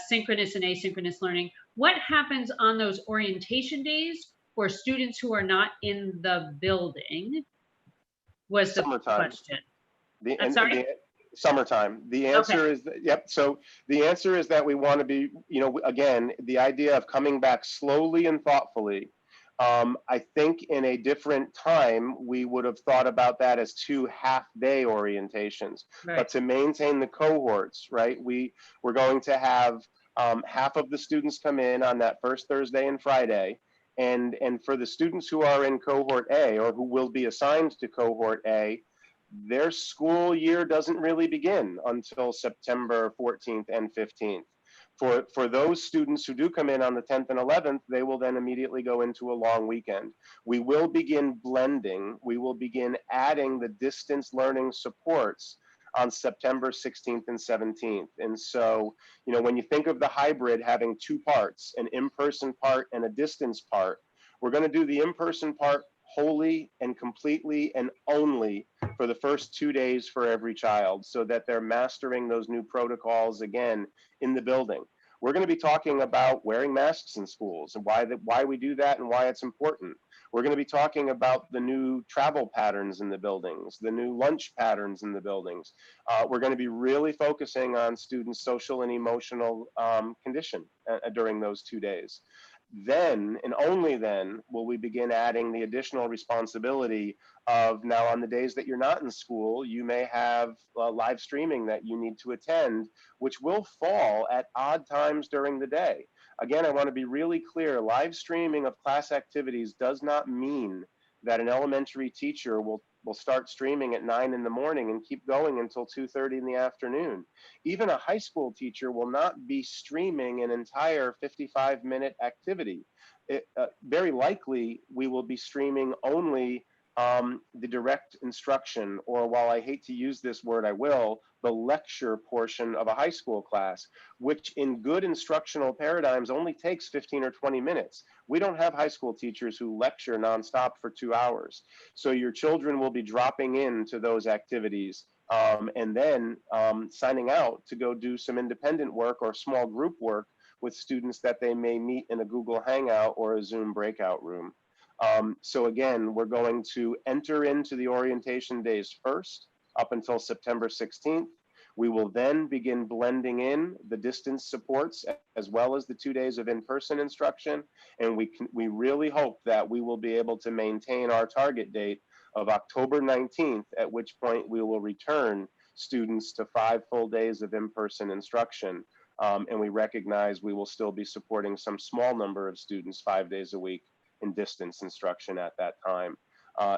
synchronous and asynchronous learning. What happens on those orientation days for students who are not in the building was the Summertime. question. I'm sorry? Summertime. The answer is, yep. So the answer is that we want to be, again, the idea of coming back slowly and thoughtfully. I think in a different time, we would have thought about that as 2 half-day orientations. Right. But to maintain the cohorts, right, we're going to have half of the students come in on that first Thursday and Friday. And for the students who are in cohort A or who will be assigned to cohort A, their school year doesn't really begin until September 14th and 15th. For those students who do come in on the 10th and 11th, they will then immediately go into a long weekend. We will begin blending. We will begin adding the distance learning supports on September 16th and 17th. And so, when you think of the hybrid having 2 parts, an in-person part and a distance part, we're going to do the in-person part wholly and completely and only for the first 2 days for every child, so that they're mastering those new protocols again in the building. We're going to be talking about wearing masks in schools and why we do that and why it's important. We're going to be talking about the new travel patterns in the buildings, the new lunch patterns in the buildings. We're going to be really focusing on students' social and emotional condition during those 2 days. Then, and only then, will we begin adding the additional responsibility of, now on the days that you're not in school, you may have live streaming that you need to attend, which will fall at odd times during the day. Again, I want to be really clear, live streaming of class activities does not mean that an elementary teacher will start streaming at 9 in the morning and keep going until 2:30 in the afternoon. Even a high school teacher will not be streaming an entire 55-minute activity. Very likely, we will be streaming only the direct instruction, or while I hate to use this word, I will, the lecture portion of a high school class, which in good instructional paradigms only takes 15 or 20 minutes. We don't have high school teachers who lecture nonstop for 2 hours. So your children will be dropping into those activities and then signing out to go do some independent work or small group work with students that they may meet in a Google Hangout or a Zoom breakout room. So again, we're going to enter into the orientation days first up until September 16th. We will then begin blending in the distance supports as well as the 2 days of in-person instruction. And we really hope that we will be able to maintain our target date of October 19th, at which point we will return students to 5 full days of in-person instruction. And we recognize we will still be supporting some small number of students 5 days a week in distance instruction at that time.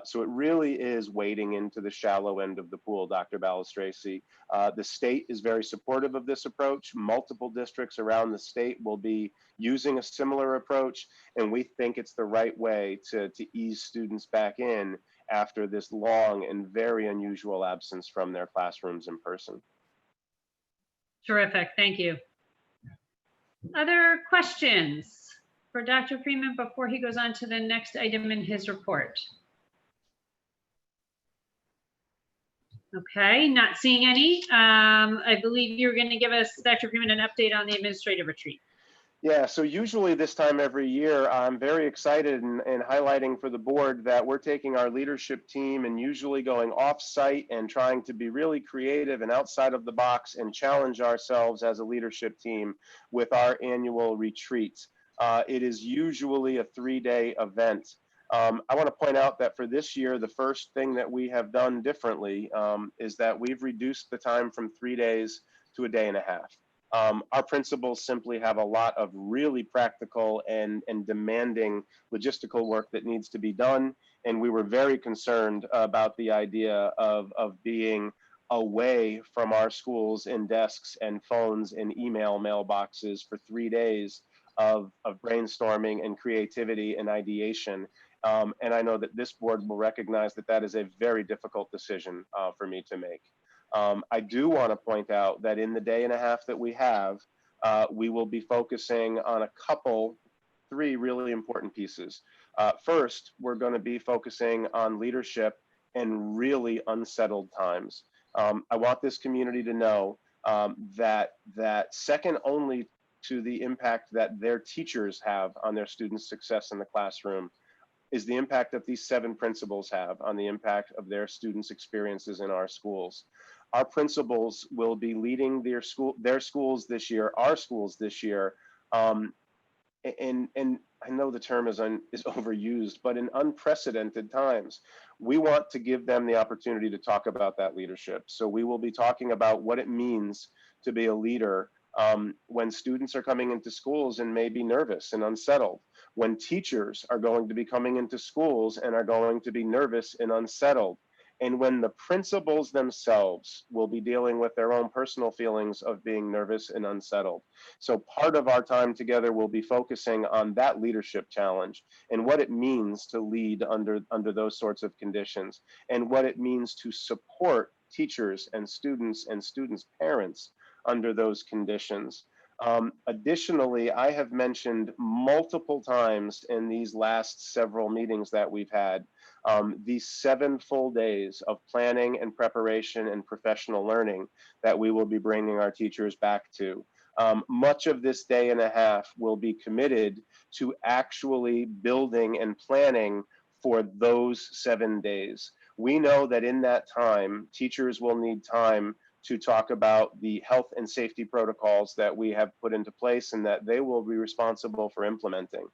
So it really is wading into the shallow end of the pool, Dr. Balistraci. The state is very supportive of this approach. Multiple districts around the state will be using a similar approach, and we think it's the right way to ease students back in after this long and very unusual absence from their classrooms in person. Terrific, thank you. Other questions for Dr. Freeman before he goes on to the next item in his report? Okay, not seeing any. I believe you're going to give us, Dr. Freeman, an update on the administrative retreat. Yeah, so usually this time every year, I'm very excited and highlighting for the board that we're taking our leadership team and usually going off-site and trying to be really creative and outside of the box and challenge ourselves as a leadership team with our annual retreat. It is usually a 3-day event. I want to point out that for this year, the first thing that we have done differently is that we've reduced the time from 3 days to a day and a half. Our principals simply have a lot of really practical and demanding logistical work that needs to be done. And we were very concerned about the idea of being away from our schools and desks and phones and email mailboxes for 3 days of brainstorming and creativity and ideation. And I know that this board will recognize that that is a very difficult decision for me to make. I do want to point out that in the day and a half that we have, we will be focusing on three really important pieces. First, we're going to be focusing on leadership in really unsettled times. I want this community to know that second only to the impact that their teachers have on their students' success in the classroom is the impact that these 7 principals have on the impact of their students' experiences in our schools. Our principals will be leading their schools this year, our schools this year, and I know the term is overused, but in unprecedented times, we want to give them the opportunity to talk about that leadership. So we will be talking about what it means to be a leader when students are coming into schools and may be nervous and unsettled, when teachers are going to be coming into schools and are going to be nervous and unsettled, and when the principals themselves will be dealing with their own personal feelings of being nervous and unsettled. So part of our time together will be focusing on that leadership challenge and what it means to lead under those sorts of conditions, and what it means to support teachers and students' parents under those conditions. Additionally, I have mentioned multiple times in these last several meetings that we've had, these 7 full days of planning and preparation and professional learning that we will be bringing our teachers back to. Much of this day and a half will be committed to actually building and planning for those 7 days. We know that in that time, teachers will need time to talk about the health and safety protocols that we have put into place and that they will be responsible for implementing.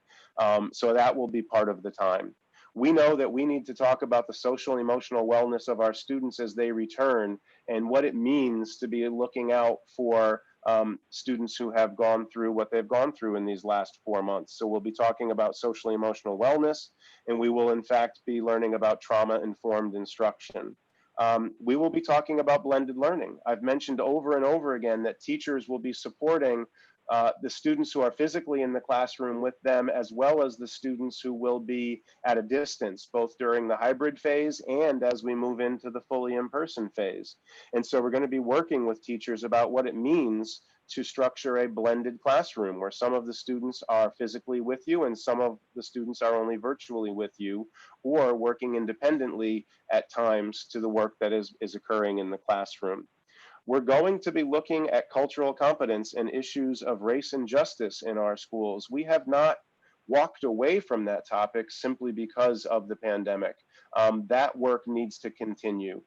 So that will be part of the time. We know that we need to talk about the social and emotional wellness of our students as they return and what it means to be looking out for students who have gone through what they've gone through in these last 4 months. So we'll be talking about social and emotional wellness, and we will in fact be learning about trauma-informed instruction. We will be talking about blended learning. I've mentioned over and over again that teachers will be supporting the students who are physically in the classroom with them, as well as the students who will be at a distance, both during the hybrid phase and as we move into the fully in-person phase. And so we're going to be working with teachers about what it means to structure a blended classroom where some of the students are physically with you and some of the students are only virtually with you or working independently at times to the work that is occurring in the classroom. We're going to be looking at cultural competence and issues of race and justice in our schools. We have not walked away from that topic simply because of the pandemic. That work needs to continue.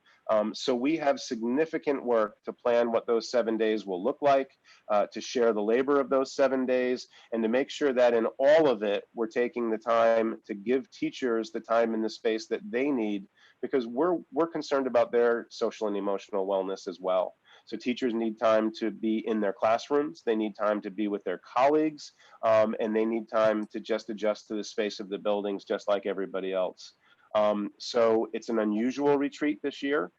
So we have significant work to plan what those 7 days will look like, to share the labor of those 7 days, and to make sure that in all of it, we're taking the time to give teachers the time and the space that they need, because we're concerned about their social and emotional wellness as well. So teachers need time to be in their classrooms, they need time to be with their colleagues, and they need time to just adjust to the space of the buildings just like everybody else. So it's an unusual retreat this year.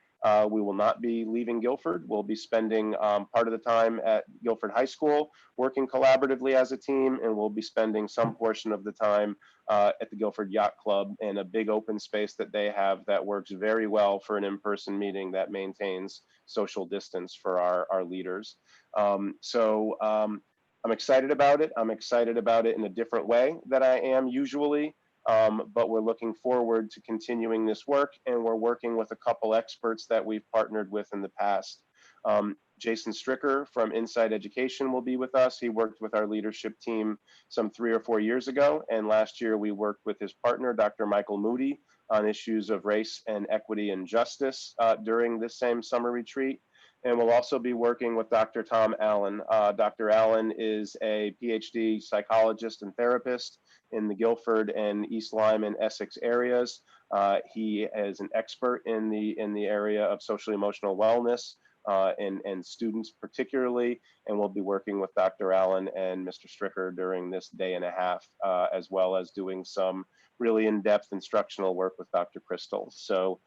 We will not be leaving Guilford. We'll be spending part of the time at Guilford High School, working collaboratively as a team, and we'll be spending some portion of the time at the Guilford Yacht Club in a big open space that they have that works very well for an in-person meeting that maintains social distance for our leaders. I'm excited about it. I'm excited about it in a different way than I am usually. But we're looking forward to continuing this work, and we're working with a couple experts that we've partnered with in the past. Jason Stricker from Inside Education will be with us. He worked with our leadership team some 3 or 4 years ago, and last year we worked with his partner, Dr. Michael Moody, on issues of race and equity and justice during this same summer retreat. And we'll also be working with Dr. Tom Allen. Dr. Allen is a PhD psychologist and therapist in the Guilford and East Lyme and Essex areas. He is an expert in the area of social emotional wellness and students particularly, and we'll be working with Dr. Allen and Mr. Stricker during this day and a half, as well as doing some really in-depth instructional work with Dr. Crystal. So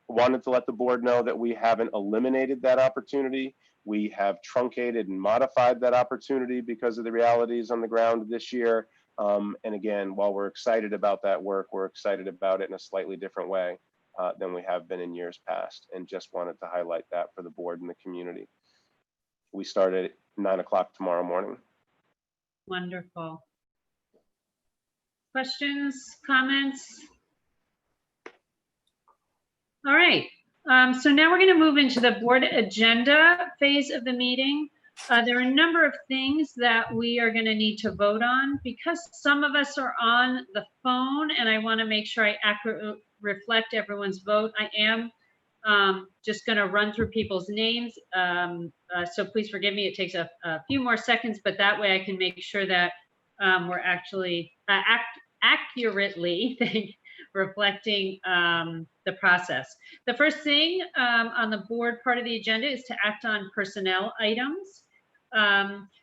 wanted to let the board know that we haven't eliminated that opportunity. We have truncated and modified that opportunity because of the realities on the ground this year. And again, while we're excited about that work, we're excited about it in a slightly different way than we have been in years past, and just wanted to highlight that for the board and the community. We start at 9 o'clock tomorrow morning. Wonderful. Questions, comments? All right. So now we're going to move into the board agenda phase of the meeting. There are a number of things that we are going to need to vote on because some of us are on the phone, and I want to make sure I accurately reflect everyone's vote. I am just going to run through people's names. So please forgive me. It takes a few more seconds, but that way I can make sure that we're actually accurately reflecting the process. The first thing on the board part of the agenda is to act on personnel items.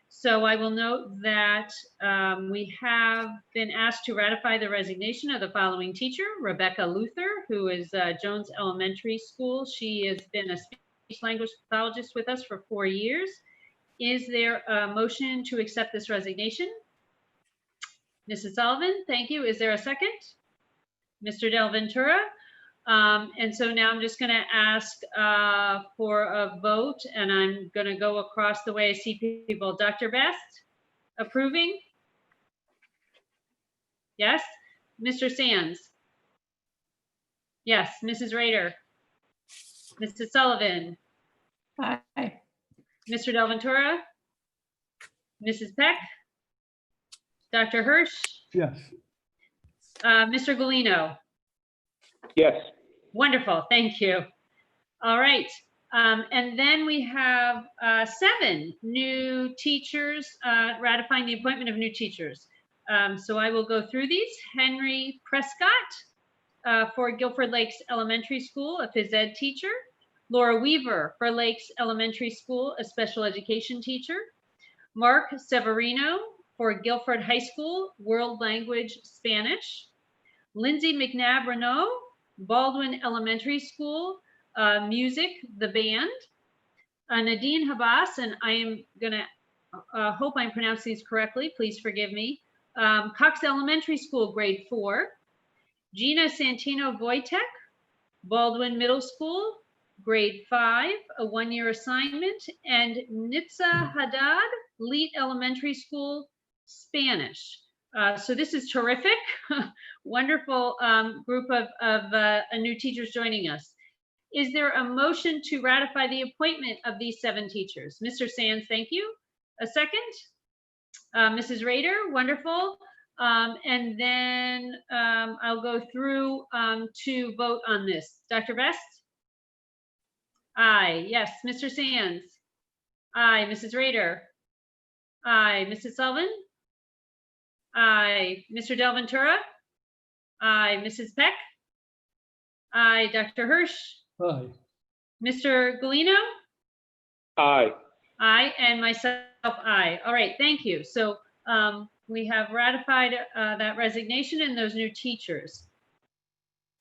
So I will note that we have been asked to ratify the resignation of the following teacher, Rebecca Luther, who is Jones Elementary School. She has been a speech language pathologist with us for 4 years. Is there a motion to accept this resignation? Mrs. Sullivan, thank you. Is there a second? Mr. Del Ventura. And so now I'm just going to ask for a vote, and I'm going to go across the way I see people. Dr. Best, approving? Yes. Mr. Sands? Yes. Mrs. Rader? Mrs. Sullivan? Aye. Mr. Del Ventura? Mrs. Peck? Dr. Hirsch? Yes. Mr. Galino? Yes. Wonderful, thank you. All right, and then we have 7 new teachers, ratifying the appointment of new teachers. So I will go through these. Henry Prescott for Guilford Lakes Elementary School, a phys ed teacher. Laura Weaver for Lakes Elementary School, a special education teacher. Mark Severino for Guilford High School, world language Spanish. Lindsay McNabb Renault, Baldwin Elementary School, music, the band. Nadine Habas, and I am gonna hope I'm pronouncing these correctly, please forgive me. Cox Elementary School, grade 4. Gina Santino Wojtek, Baldwin Middle School, grade 5, a 1-year assignment. And Nitsa Haddad, Leet Elementary School, Spanish. So this is terrific. Wonderful group of new teachers joining us. Is there a motion to ratify the appointment of these 7 teachers? Mr. Sands, thank you. A second? Mrs. Rader, wonderful. And then I'll go through to vote on this. Dr. Best? Aye. Yes. Mr. Sands? Aye. Mrs. Rader? Aye. Mrs. Sullivan? Aye. Mr. Del Ventura? Aye. Mrs. Peck? Aye. Dr. Hirsch? Aye. Mr. Galino? Aye. Aye. And myself, aye. All right. Thank you. So we have ratified that resignation and those new teachers.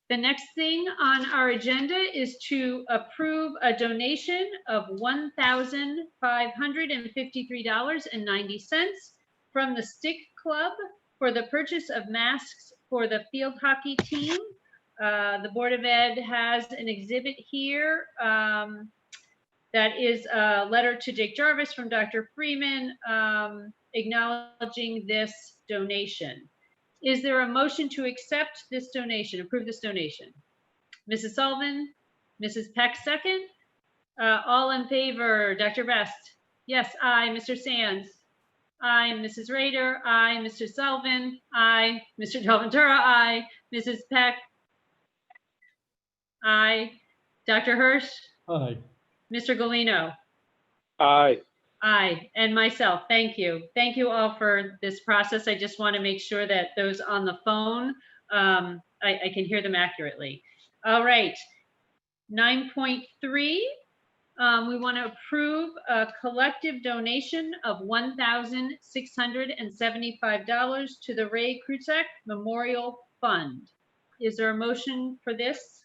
The next thing on our agenda is to approve a donation of $1,553.90 from the Stick Club for the purchase of masks for the field hockey team. The Board of Ed has an exhibit here that is a letter to Jake Jarvis from Dr. Freeman acknowledging this donation. Is there a motion to accept this donation, approve this donation? Mrs. Sullivan, Mrs. Peck, second. All in favor, Dr. Best? Yes, aye. Mr. Sands? Aye. Mrs. Rader? Aye. Mr. Sullivan? Aye. Mr. Del Ventura? Aye. Mrs. Peck? Aye. Dr. Hirsch? Aye. Mr. Galino. Aye. Aye, and myself, thank you. Thank you all for this process. I just want to make sure that those on the phone, I can hear them accurately. All right. 9.3, we want to approve a collective donation of $1,675 to the Ray Kruczek Memorial Fund. Is there a motion for this?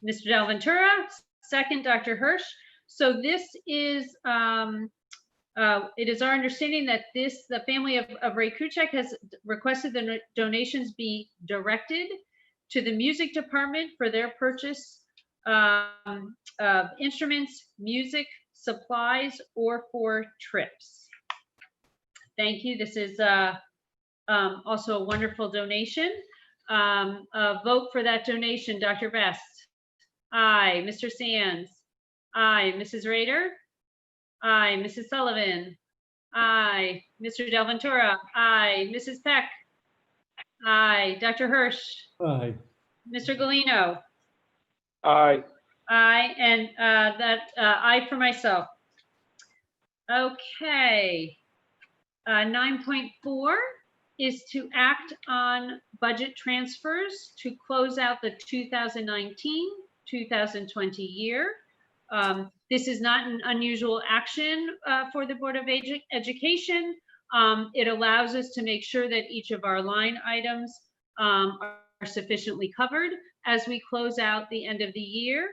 Mr. Del Ventura, second, Dr. Hirsch. So this is, it is our understanding that the family of Ray Kruczek has requested the donations be directed to the music department for their purchase of instruments, music, supplies, or for trips. Thank you. This is also a wonderful donation. A vote for that donation, Dr. Best. Aye. Mr. Sands. Aye. Mrs. Rader. Aye. Mrs. Sullivan. Aye. Mr. Del Ventura. Aye. Mrs. Peck. Aye. Dr. Hirsch. Aye. Mr. Galino. Aye. Aye, and aye for myself. Okay. 9.4 is to act on budget transfers to close out the 2019-2020 year. This is not an unusual action for the Board of Education. It allows us to make sure that each of our line items are sufficiently covered as we close out the end of the year.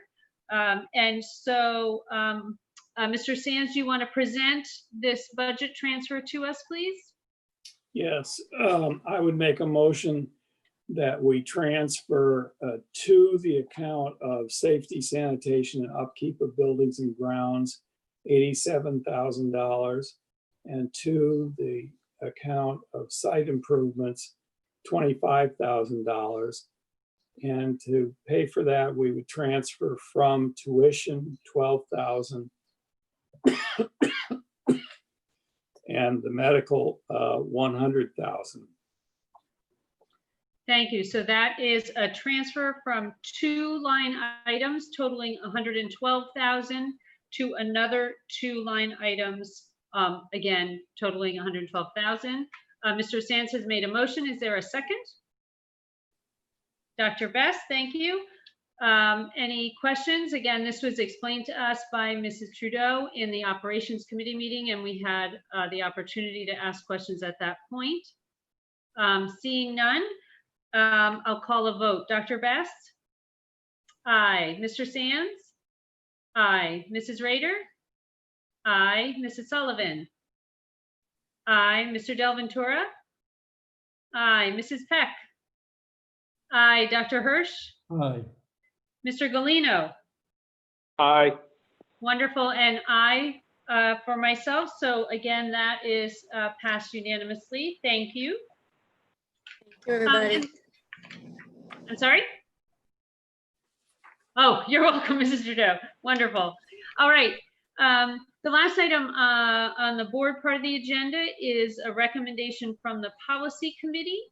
And so, Mr. Sands, do you want to present this budget transfer to us, please? Yes, I would make a motion that we transfer to the account of safety, sanitation, and upkeep of buildings and grounds, $87,000, and to the account of site improvements, $25,000. And to pay for that, we would transfer from tuition, $12,000, and the medical, $100,000. Thank you. So that is a transfer from two line items totaling $112,000 to another two line items, again, totaling $112,000. Mr. Sands has made a motion. Is there a second? Dr. Best, thank you. Any questions? Again, this was explained to us by Mrs. Trudeau in the Operations Committee meeting, and we had the opportunity to ask questions at that point. Seeing none, I'll call a vote. Dr. Best? Aye. Mr. Sands? Aye. Mrs. Rader? Aye. Mrs. Sullivan? Aye. Mr. Del Ventura? Aye. Mrs. Peck? Aye. Dr. Hirsch? Aye. Mr. Galino? Aye. Wonderful. And aye for myself. So again, that is passed unanimously. Thank you. Thank you, everybody. I'm sorry? Oh, you're welcome, Mrs. Trudeau. Wonderful. All right. The last item on the board part of the agenda is a recommendation from the policy committee.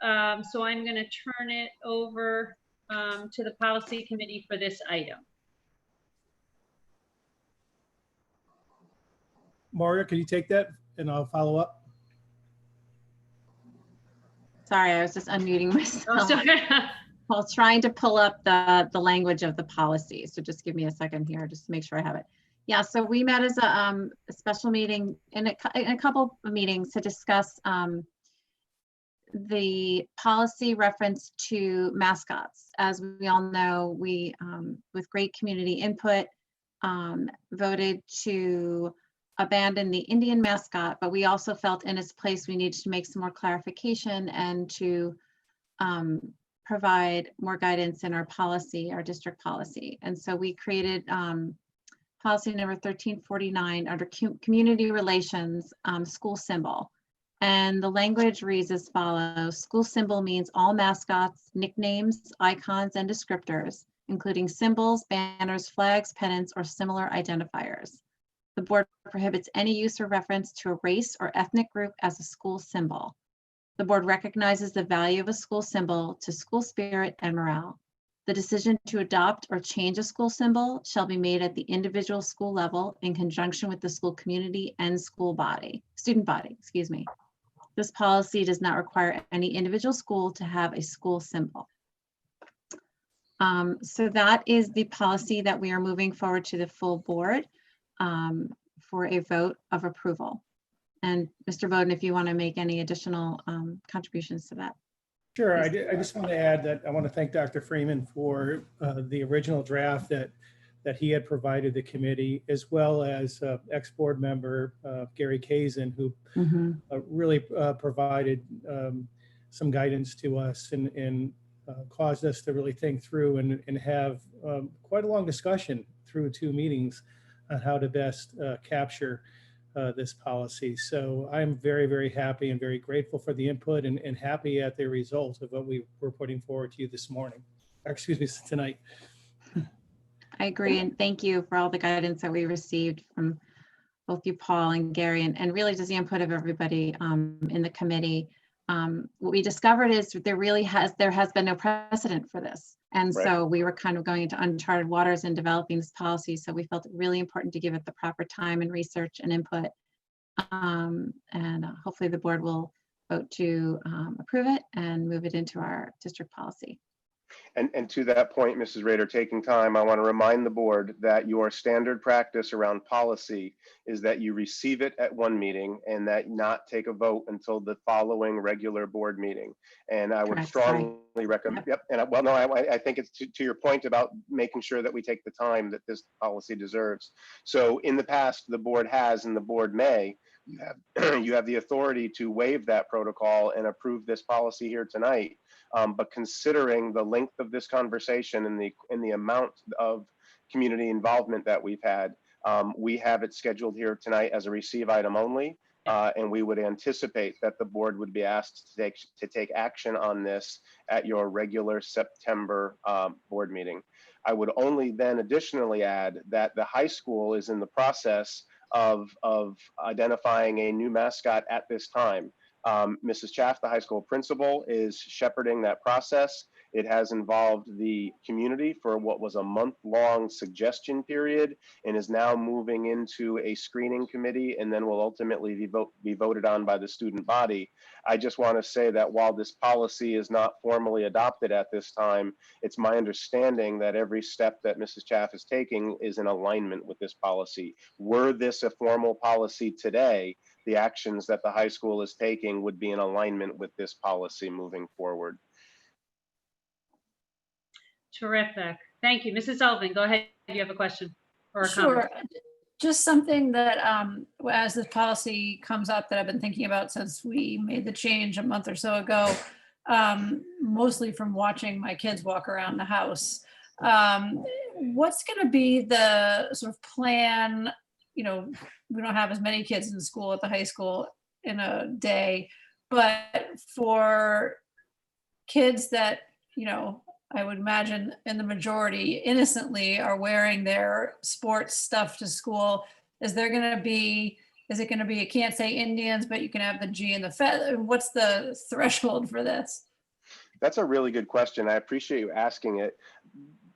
So I'm going to turn it over to the policy committee for this item. Maria, can you take that and I'll follow up? Sorry, I was just unmuting myself Oh, sorry. while trying to pull up the language of the policy. So just give me a second here, just to make sure I have it. Yeah, so we met as a special meeting in a couple of meetings to discuss the policy reference to mascots. As we all know, we, with great community input, voted to abandon the Indian mascot, but we also felt in its place we needed to make some more clarification and to provide more guidance in our policy, our district policy. And so we created policy number 1349 under community relations, school symbol. And the language reads as follows: school symbol means all mascots, nicknames, icons, and descriptors, including symbols, banners, flags, pennants, or similar identifiers. The board prohibits any use or reference to a race or ethnic group as a school symbol. The board recognizes the value of a school symbol to school spirit and morale. The decision to adopt or change a school symbol shall be made at the individual school level in conjunction with the school community and student body, excuse me. This policy does not require any individual school to have a school symbol. So that is the policy that we are moving forward to the full board for a vote of approval. And Mr. Bowden, if you want to make any additional contributions to that. Sure, I just want to add that I want to thank Dr. Freeman for the original draft that he had provided the committee, as well as ex-board member Gary Kazin, who really provided some guidance to us and caused us to really think through and have quite a long discussion through 2 meetings on how to best capture this policy. So I'm very, very happy and very grateful for the input and happy at the result of what we were putting forward to you this morning, or excuse me, tonight. I agree, and thank you for all the guidance that we received from both you, Paul and Gary, and really just the input of everybody in the committee. What we discovered is there has been no precedent for this. And so we were kind of going into uncharted waters in developing this policy. So we felt it really important to give it the proper time and research and input. Hopefully the board will vote to approve it and move it into our district policy. And to that point, Mrs. Rader, taking time, I want to remind the board that your standard practice around policy is that you receive it at one meeting and that not take a vote until the following regular board meeting. And I would strongly recommend, yep. And well, no, I think it's to your point about making sure that we take the time that this policy deserves. So in the past, the board has, and the board may, you have the authority to waive that protocol and approve this policy here tonight. But considering the length of this conversation and the amount of community involvement that we've had, we have it scheduled here tonight as a receive item only, and we would anticipate that the board would be asked to take action on this at your regular September board meeting. I would only then additionally add that the high school is in the process of identifying a new mascot at this time. Mrs. Chaff, the high school principal, is shepherding that process. It has involved the community for what was a month-long suggestion period and is now moving into a screening committee and then will ultimately be voted on by the student body. I just want to say that while this policy is not formally adopted at this time, it's my understanding that every step that Mrs. Chaff is taking is in alignment with this policy. Were this a formal policy today, the actions that the high school is taking would be in alignment with this policy moving forward. Terrific. Thank you. Mrs. Sullivan, go ahead. You have a question or a Sure. comment? Just something that as this policy comes up that I've been thinking about since we made the change a month or so ago, mostly from watching my kids walk around the house. What's going to be the sort of plan? You know, we don't have as many kids in school at the high school in a day, but for kids that, you know, I would imagine in the majority innocently are wearing their sports stuff to school. Is it going to be, you can't say Indians, but you can have the G and the feather? What's the threshold for this? That's a really good question. I appreciate you asking it.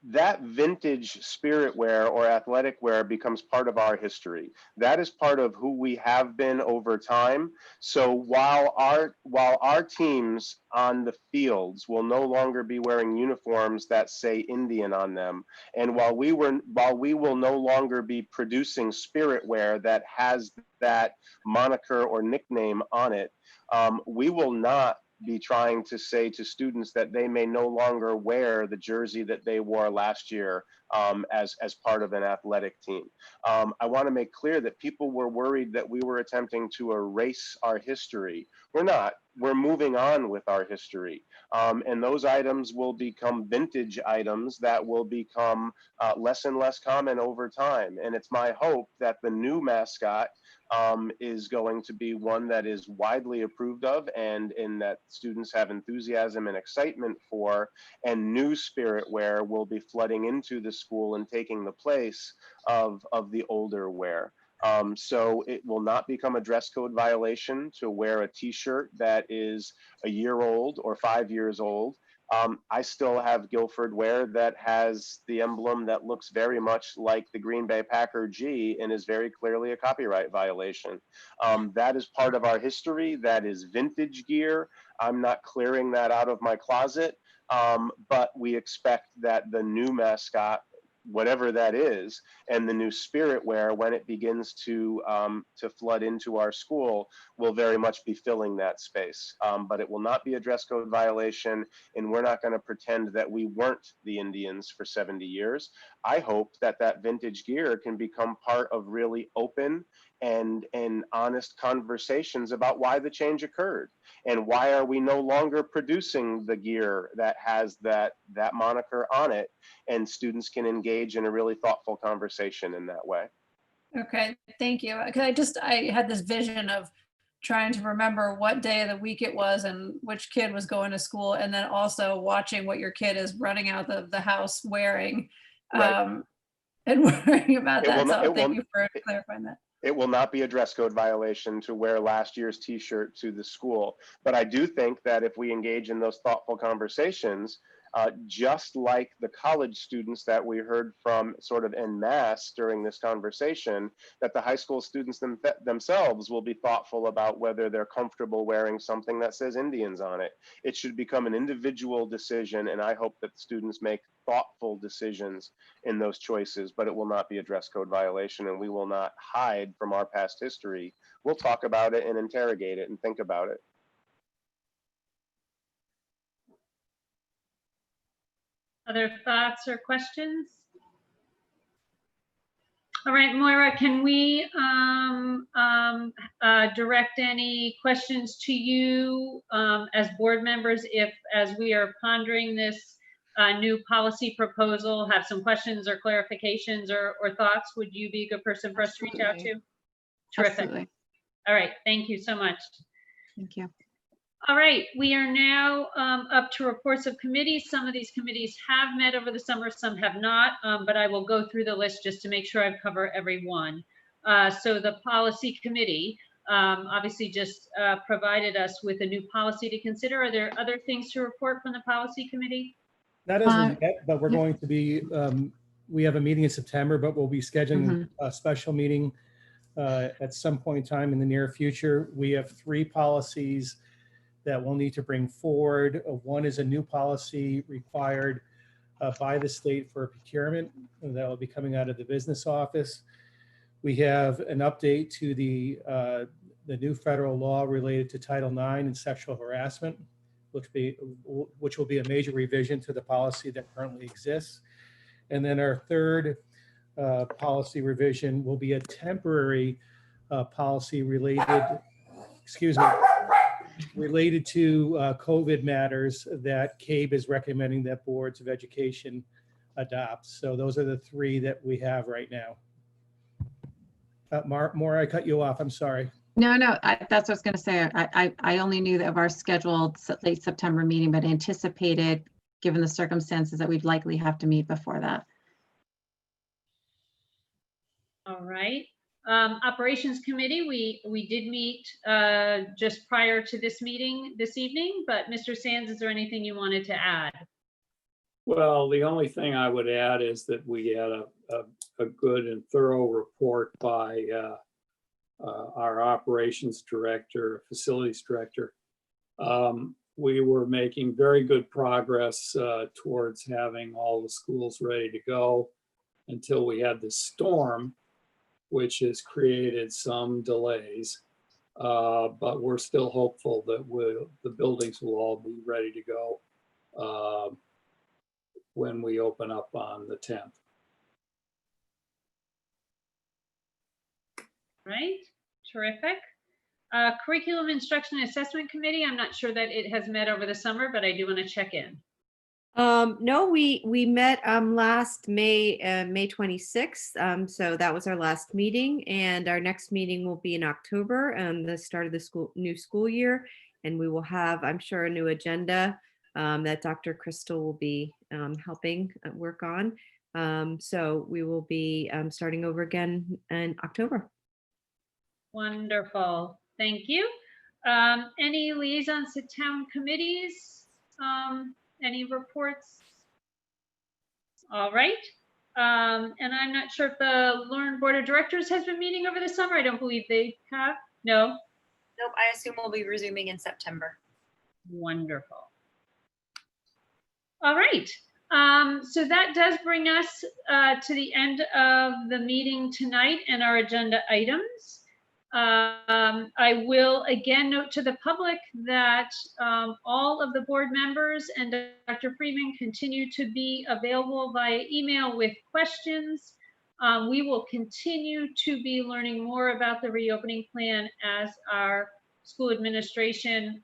That vintage spirit wear or athletic wear becomes part of our history. That is part of who we have been over time. So while our teams on the fields will no longer be wearing uniforms that say Indian on them, and while we will no longer be producing spirit wear that has that moniker or nickname on it, we will not be trying to say to students that they may no longer wear the jersey that they wore last year as part of an athletic team. I want to make clear that people were worried that we were attempting to erase our history. We're not. We're moving on with our history. And those items will become vintage items that will become less and less common over time. And it's my hope that the new mascot is going to be one that is widely approved of and that students have enthusiasm and excitement for, and new spirit wear will be flooding into the school and taking the place of the older wear. So it will not become a dress code violation to wear a t-shirt that is a year old or 5 years old. I still have Guilford wear that has the emblem that looks very much like the Green Bay Packer G and is very clearly a copyright violation. That is part of our history. That is vintage gear. I'm not clearing that out of my closet, but we expect that the new mascot, whatever that is, and the new spirit wear, when it begins to flood into our school, will very much be filling that space. But it will not be a dress code violation, and we're not going to pretend that we weren't the Indians for 70 years. I hope that that vintage gear can become part of really open and honest conversations about why the change occurred and why are we no longer producing the gear that has that moniker on it, and students can engage in a really thoughtful conversation in that way. Okay, thank you. Because I had this vision of trying to remember what day of the week it was and which kid was going to school, and then also watching what your kid is running out of the house wearing, Right. and worrying about It that. will not- So it thank will- you for clarifying that. It will not be a dress code violation to wear last year's t-shirt to the school. But I do think that if we engage in those thoughtful conversations, just like the college students that we heard from sort of en masse during this conversation, that the high school students themselves will be thoughtful about whether they're comfortable wearing something that says Indians on it. It should become an individual decision, and I hope that students make thoughtful decisions in those choices, but it will not be a dress code violation, and we will not hide from our past history. We'll talk about it and interrogate it and think about it. Other thoughts or questions? All right, Moira, can we direct any questions to you as board members if, as we are pondering this new policy proposal, have some questions or clarifications or thoughts? Would you be a good person for us to reach out to? Terrific. Absolutely. All right, thank you so much. Thank you. All right, we are now up to reports of committees. Some of these committees have met over the summer, some have not, but I will go through the list just to make sure I cover everyone. So the policy committee obviously just provided us with a new policy to consider. Are there other things to report from the policy committee? Not as of yet, but we're going to be, we have a meeting in September, but we'll be scheduling a special meeting at some point in time in the near future. We have 3 policies that we'll need to bring forward. One is a new policy required by the state for procurement, and that will be coming out of the business office. We have an update to the new federal law related to Title IX and sexual harassment, which will be a major revision to the policy that currently exists. And then our third policy revision will be a temporary policy related, related to COVID matters that CABE is recommending that boards of education adopt. So those are the 3 that we have right now. Maura, I cut you off. I'm sorry. No, that's what I was going to say. I only knew of our scheduled late September meeting, but anticipated, given the circumstances, that we'd likely have to meet before that. All right. Operations committee, we did meet just prior to this meeting this evening, but Mr. Sands, is there anything you wanted to add? Well, the only thing I would add is that we had a good and thorough report by our operations director, facilities director. We were making very good progress towards having all the schools ready to go until we had this storm, which has created some delays. But we're still hopeful that the buildings will all be ready to go when we open up on the 10th. Right, terrific. Curriculum Instruction and Assessment Committee, I'm not sure that it has met over the summer, but I do want to check in. No, we met last May 26th. So that was our last meeting, and our next meeting will be in October, the start of the new school year, and we will have, I'm sure, a new agenda that Dr. Crystal will be helping work on. So we will be starting over again in October. Wonderful, thank you. Any liaisons to town committees Any reports? All right. And I'm not sure if the Learn Board of Directors has been meeting over the summer. I don't believe they have. No. Nope, I assume we'll be resuming in September. Wonderful. All right. So that does bring us to the end of the meeting tonight and our agenda items. I will again note to the public that all of the board members and Dr. Freeman continue to be available via email with questions. We will continue to be learning more about the reopening plan as our school administration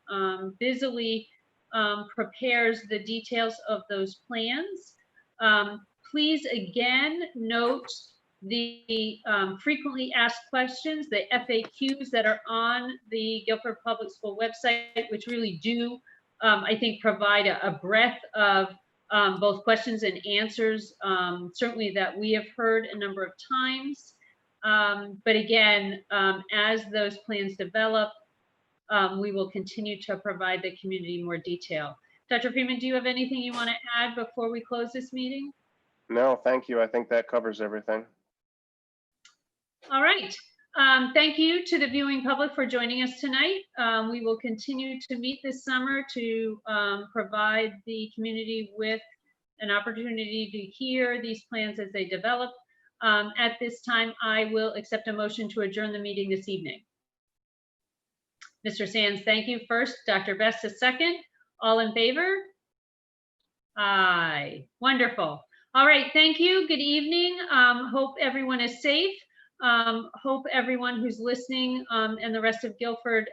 busily prepares the details of those plans. Please again note the frequently asked questions, the FAQs that are on the Guilford Public School website, which really do, I think, provide a breadth of both questions and answers, certainly that we have heard a number of times. But again, as those plans develop, we will continue to provide the community more detail. Dr. Freeman, do you have anything you want to add before we close this meeting? No, thank you. I think that covers everything. All right. Thank you to the viewing public for joining us tonight. We will continue to meet this summer to provide the community with an opportunity to hear these plans as they develop. At this time, I will accept a motion to adjourn the meeting this evening. Mr. Sands, thank you first. Dr. Best a second. All in favor? Aye. Wonderful. All right. Thank you. Good evening. Hope everyone is safe. Hope everyone who's listening and the rest of Guilford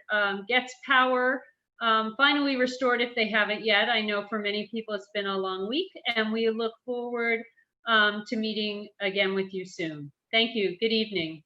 gets power finally restored if they haven't yet. I know for many people it's been a long week, and we look forward to meeting again with you soon. Thank you. Good evening.